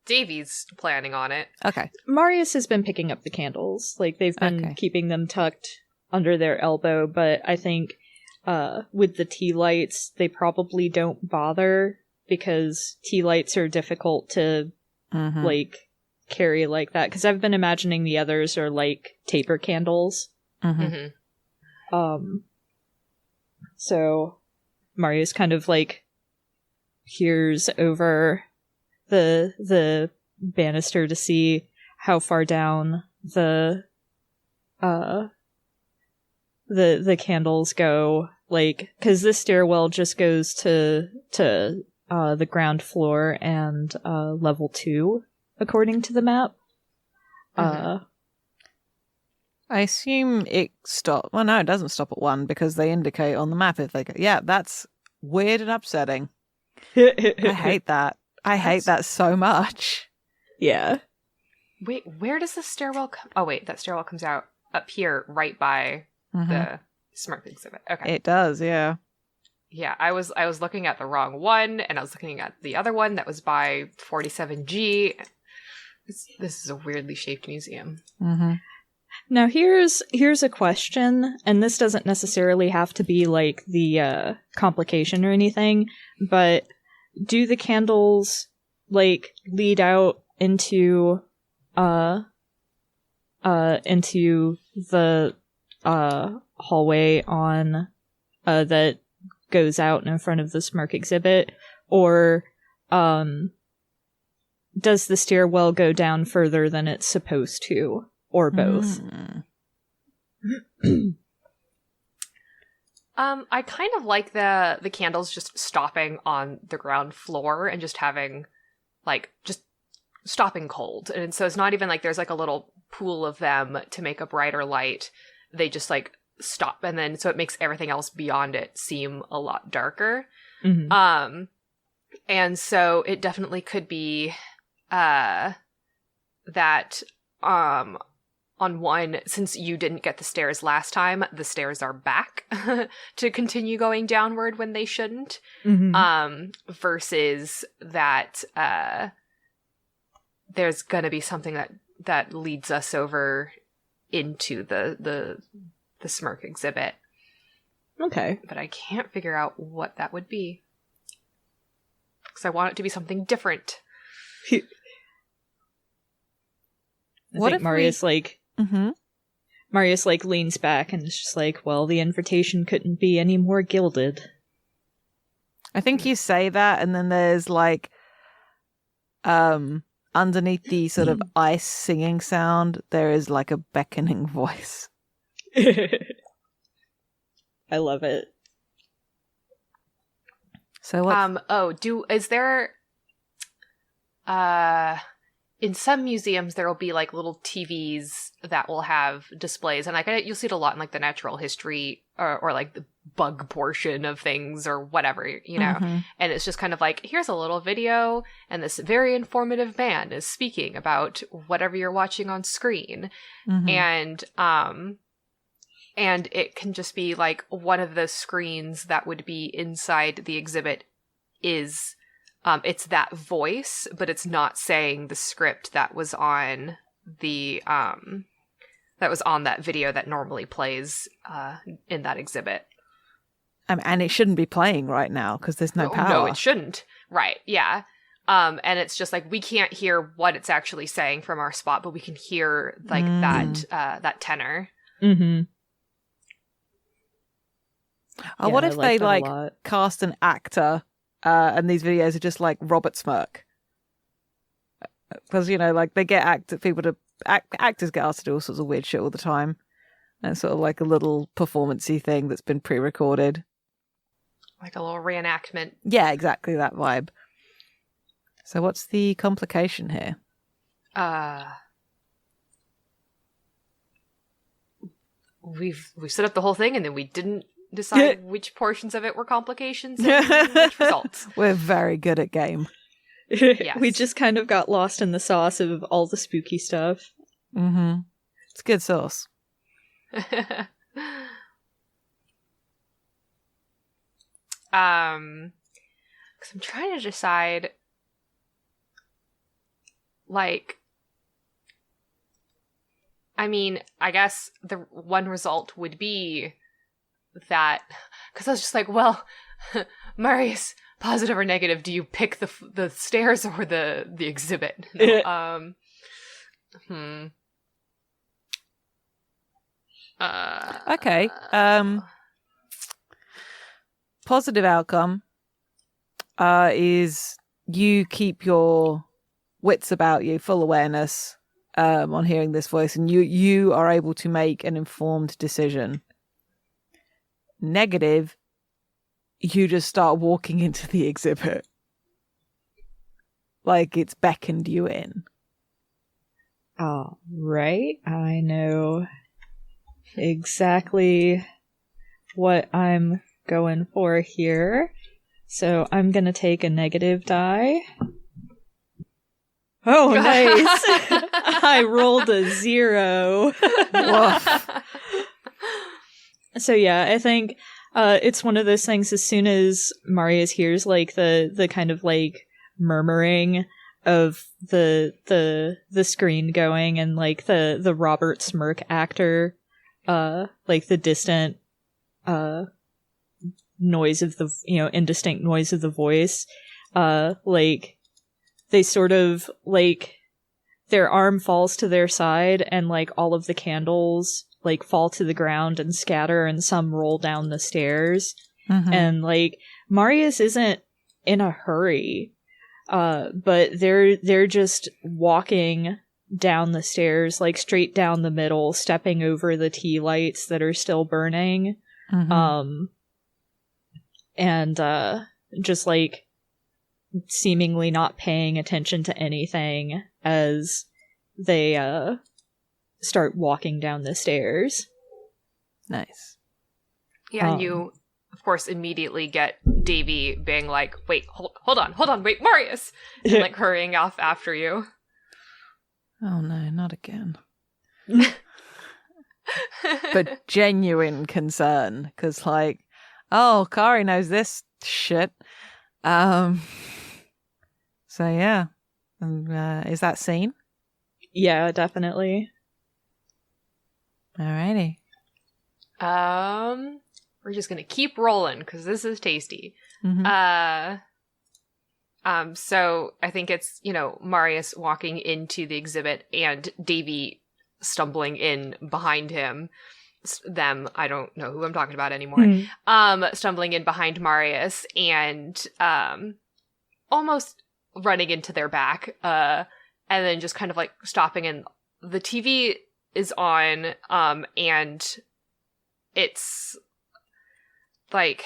Davey's planning on it.
Okay.
Marius has been picking up the candles. Like, they've been keeping them tucked under their elbow, but I think with the tea lights, they probably don't bother, because tea lights are difficult to, like, carry like that. Because I've been imagining the others are, like, taper candles. So Marius kind of like peers over the banister to see how far down the candles go, like, because this stairwell just goes to the ground floor and level 2 according to the map.
I assume it stops. Well, no, it doesn't stop at 1 because they indicate on the map if they go. Yeah, that's weird and upsetting. I hate that. I hate that so much.
Yeah.
Wait, where does the stairwell come? Oh, wait, that stairwell comes out up here, right by the Smirk exhibit. Okay,
it does. Yeah.
Yeah, I was looking at the wrong one, and I was looking at the other one that was by 47G. This is a weirdly shaped museum.
Mm-hmm.
Now here's a question, and this doesn't necessarily have to be like the complication or anything, but do the candles like lead out into the hallway on that goes out in front of the Smirk exhibit, or does the stairwell go down further than it's supposed to, or both?
I kind of like the candles just stopping on the ground floor and just having, like, just stopping cold. And so it's not even like there's like a little pool of them to make a brighter light. They just like stop, and then so it makes everything else beyond it seem a lot darker.
Mm-hmm.
And so it definitely could be that on one, since you didn't get the stairs last time, the stairs are back to continue going downward when they shouldn't.
Mm-hmm.
Versus that there's gonna be something that leads us over into the Smirk exhibit.
Okay.
But I can't figure out what that would be. Because I want it to be something different.
What if Marius Marius leans back and is just like, well, the invitation couldn't be any more gilded.
I think you say that, and then there's like underneath the sort of ice singing sound, there is like a beckoning voice.
I love it.
So what?
Is there in some museums there will be like little TVs that will have displays, and like you'll see it a lot in like the natural history or like the bug portion of things or whatever, you know. And it's just kind of like, here's a little video and this very informative man is speaking about whatever you're watching on screen. And it can just be like one of the screens that would be inside the exhibit is it's that voice, but it's not saying the script that was on the that video that normally plays in that exhibit.
And it shouldn't be playing right now because there's no power.
No, it shouldn't. Right? Yeah. And it's just like we can't hear what it's actually saying from our spot, but we can hear like that tenor.
Mm-hmm.
Oh, what if they like cast an actor and these videos are just like Robert Smirk? Because, you know, like they get actors get asked to do all sorts of weird shit all the time. And it's sort of like a little performance-y thing that's been pre-recorded.
Like a little reenactment.
Yeah, exactly that vibe. So what's the complication here?
We've set up the whole thing and then we didn't decide which portions of it were complications and which results.
We're very good at game.
Yes.
We just kind of got lost in the sauce of all the spooky stuff.
Mm-hmm. It's good sauce.
Because I'm trying to decide, like, I mean, I guess the one result would be that, because I was just like, well, Marius, positive or negative, do you pick the stairs or the exhibit? No,
Okay. positive outcome is you keep your wits about you, full awareness on hearing this voice, and you are able to make an informed decision. Negative, you just start walking into the exhibit. Like it's beckoned you in.
All right. I know exactly what I'm going for here. So I'm going to take a negative die. Oh, nice. I rolled a 0. So yeah, I think it's one of those things. As soon as Marius hears like the kind of like murmuring of the screen going, and like the Robert Smirk actor, like the distant noise of the, indistinct noise of the voice, like they sort of like their arm falls to their side, and like all of the candles like fall to the ground and scatter, and some roll down the stairs. Mm-hmm. And like Marius isn't in a hurry, but they're just walking down the stairs, like straight down the middle, stepping over the tea lights that are still burning. Mm-hmm. And just like seemingly not paying attention to anything as they start walking down the stairs.
Nice.
Yeah, and you, of course, immediately get Davey being like, wait, hold on, wait, Marius! And like hurrying off after you.
Oh no, not again. But genuine concern, because like, oh, Kari knows this shit. So yeah. And, is that scene?
Yeah, definitely.
Alrighty.
We're just gonna keep rolling because this is tasty.
Mm-hmm.
So I think it's, Marius walking into the exhibit and Davey stumbling in behind him. I don't know who I'm talking about anymore. Mm. Stumbling in behind Marius and almost running into their back, and then just kind of like stopping, and the TV is on, and it's like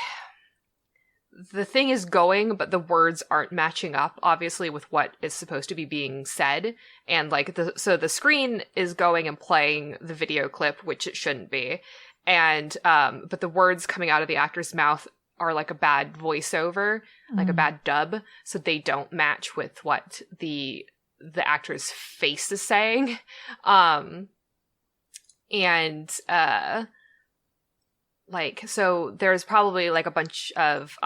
the thing is going, but the words aren't matching up, obviously, with what is supposed to be being said. And like so the screen is going and playing the video clip, which it shouldn't be. And but the words coming out of the actor's mouth are like a bad voiceover, like a bad dub, so they don't match with what the actor's face is saying. Like, so there's probably like a bunch of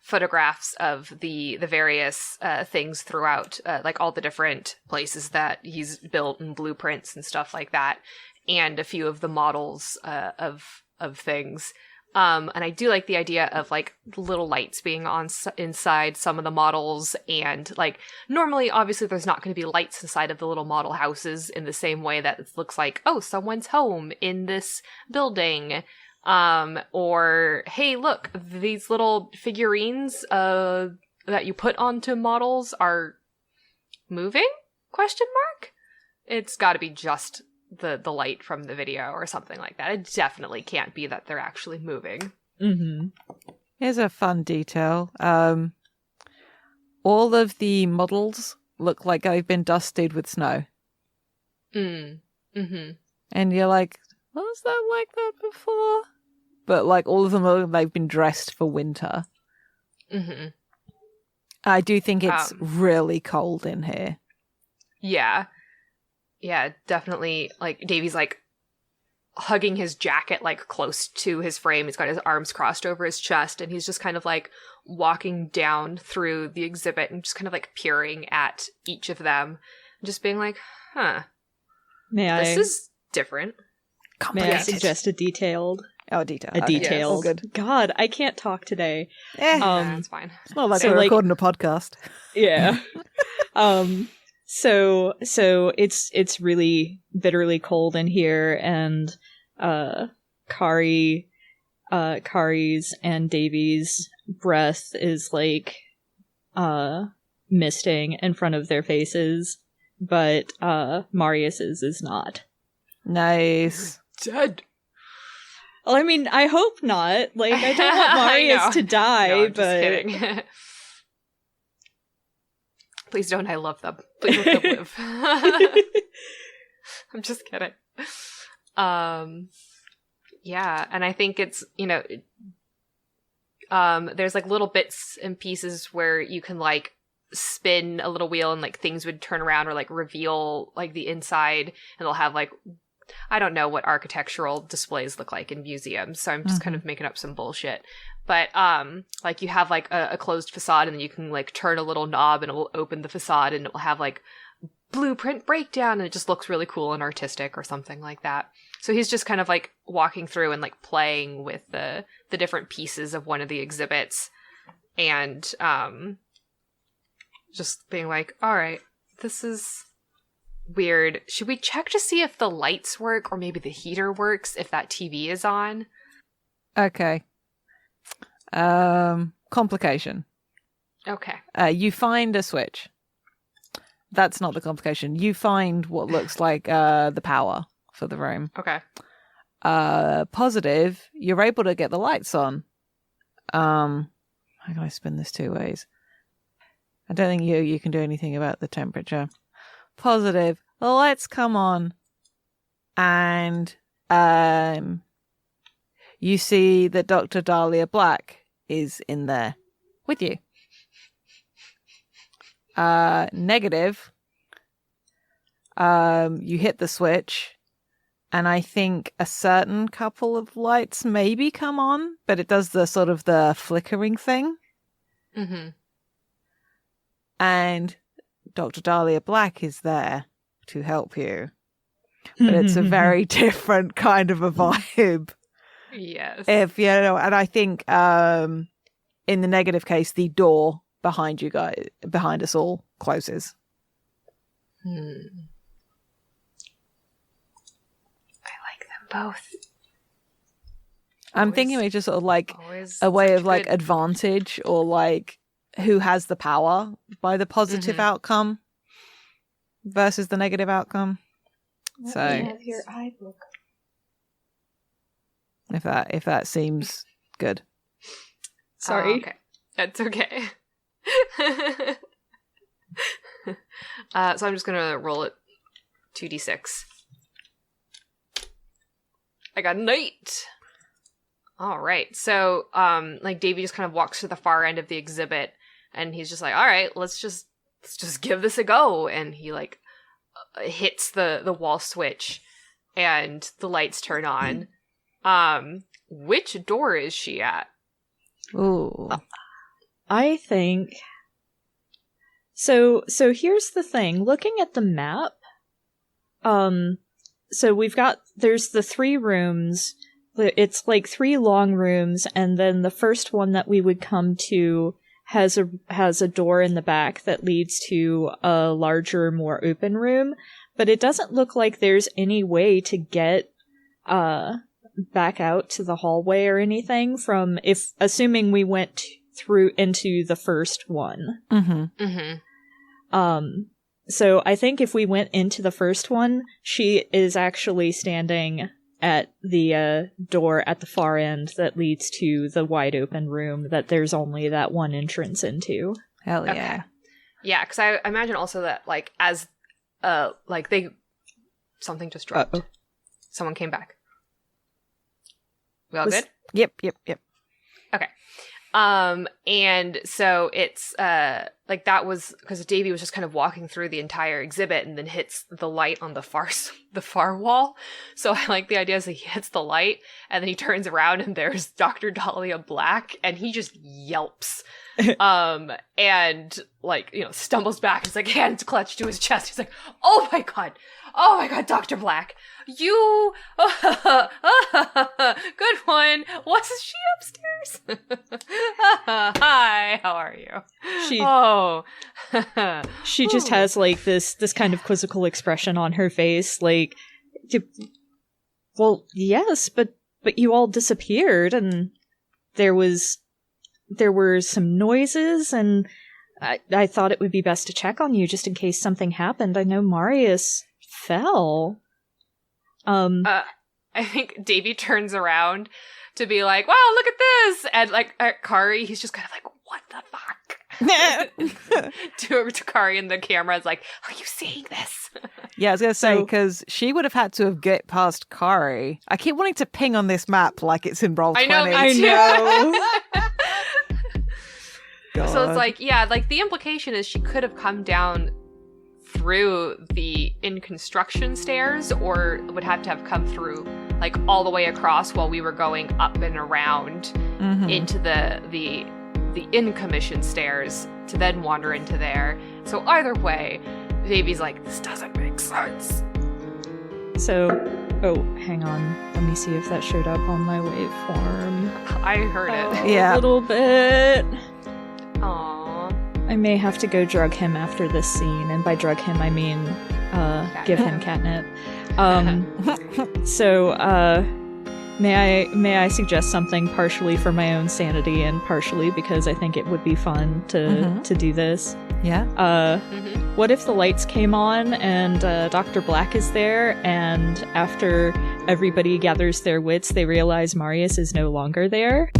photographs of the various things throughout, like all the different places that he's built and blueprints and stuff like that, and a few of the models of things. And I do like the idea of like little lights being on inside some of the models, and like normally, obviously, there's not going to be lights inside of the little model houses in the same way that it looks like, oh, someone's home in this building, or hey, look, these little figurines that you put onto models are moving? ? It's got to be just the light from the video or something like that. It definitely can't be that they're actually moving.
Mm-hmm.
Here's a fun detail. All of the models look like they've been dusted with snow.
Mm-hmm.
And you're like, was that like that before? But like all of them look like they've been dressed for winter.
Mm-hmm.
I do think it's really cold in here.
Yeah. Yeah, definitely. Like, Davey's, like, hugging his jacket, like, close to his frame. He's got his arms crossed over his chest, and he's just kind of, like, walking down through the exhibit and just kind of, like, peering at each of them. And just being like, huh. This is different.
May I suggest a detailed?
Oh, detailed.
A detailed.
Yes. Good.
God, I can't talk today.
It's fine.
It's not like we're recording a podcast.
Yeah. So it's really bitterly cold in here, and Kari Kari's and Davey's breath is like misting in front of their faces, but Marius's is not.
Nice.
Dead.
Well, I mean, I hope not. Like, I don't want Marius to die,
no, I'm
but...
just kidding. Please don't, I love them. Please let them live. I'm just kidding. Yeah, and I think it's, there's like little bits and pieces where you can like spin a little wheel and like things would turn around or like reveal like the inside, and they'll have like, I don't know what architectural displays look like in museums, so I'm just kind of making up some bullshit. But like you have like a closed facade, and then you can like turn a little knob and it will open the facade, and it will have like blueprint breakdown, and it just looks really cool and artistic or something like that. So he's just kind of like walking through and like playing with the different pieces of one of the exhibits, and just being like, all right, this is weird. Should we check to see if the lights work, or maybe the heater works if that TV is on?
Okay. Complication.
Okay.
You find a switch. That's not the complication. You find what looks like the power for the room.
Okay.
Positive, you're able to get the lights on. How can I spin this two ways? I don't think you can do anything about the temperature. Positive, the lights come on, and you see that Dr. Dahlia Black is in there with you. Negative, you hit the switch, and I think a certain couple of lights maybe come on, but it does the sort of the flickering thing.
Mm-hmm.
And Dr. Dahlia Black is there to help you. But it's a very different kind of a vibe.
Yes.
And I think in the negative case, the door behind us all closes.
I like them both.
I'm thinking it's just sort of like
Always
a way
such
of like
good-
advantage, or like who has the power by the positive outcome versus the negative outcome. So
have your iBook.
if that seems good.
Sorry.
Oh, okay. That's okay. So I'm just gonna roll it 2d6. I got an 8. All right. So like Davey just kind of walks to the far end of the exhibit, and he's just like, all right, let's just give this a go. And he like hits the wall switch, and the lights turn on. Which door is she at?
Ooh.
I think... So here's the thing. Looking at the map, so there's the 3 rooms. It's like 3 long rooms, and then the first one that we would come to has a door in the back that leads to a larger, more open room, but it doesn't look like there's any way to get back out to the hallway or anything from assuming we went through into the first one.
Mm-hmm.
Mm-hmm.
So I think if we went into the first one, she is actually standing at the door at the far end that leads to the wide open room that there's only that one entrance into.
Hell yeah.
Okay. Yeah, because I imagine also that, like, as, like, something just dropped.
Uh-oh.
Someone came back. We all good?
Yep.
Okay. And so it's, like, that was, because Davey was just kind of walking through the entire exhibit and then hits the light on the far wall. So I like the idea is that he hits the light, and then he turns around and there's Dr. Dahlia Black, and he just yelps. And like, you know, stumbles back. He's like, hands clutched to his chest. He's like, oh my god, Dr. Black, you, good one. Wasn't she upstairs? Hi, how are you?
She just has like this kind of quizzical expression on her face, like, well, yes, but but you all disappeared, and there were some noises, and I thought it would be best to check on you just in case something happened. I know Marius fell.
I think Davey turns around to be like, wow, look at this! And like at Kari, he's just kind of like, what the fuck? to Kari, and the camera is like, are you seeing this?
Yeah, I was going to say, because she would have had to have get past Kari. I keep wanting to ping on this map like it's in Roll20.
I know. So it's like, yeah, like the implication is she could have come down through the in construction stairs, or would have to have come through like all the way across while we were going up and around into the in commission stairs to then wander into there. So either way, Davey's like, this doesn't make sense.
So, hang on. Let me see if that showed up on my waveform.
I heard it.
Yeah.
A little bit.
Aww.
I may have to go drug him after this scene, and by drug him I mean give him catnip. May I suggest something partially for my own sanity and partially because I think it would be fun to do this?
Yeah.
What if the lights came on and Dr. Black is there, and after everybody gathers their wits, they realize Marius is no longer there?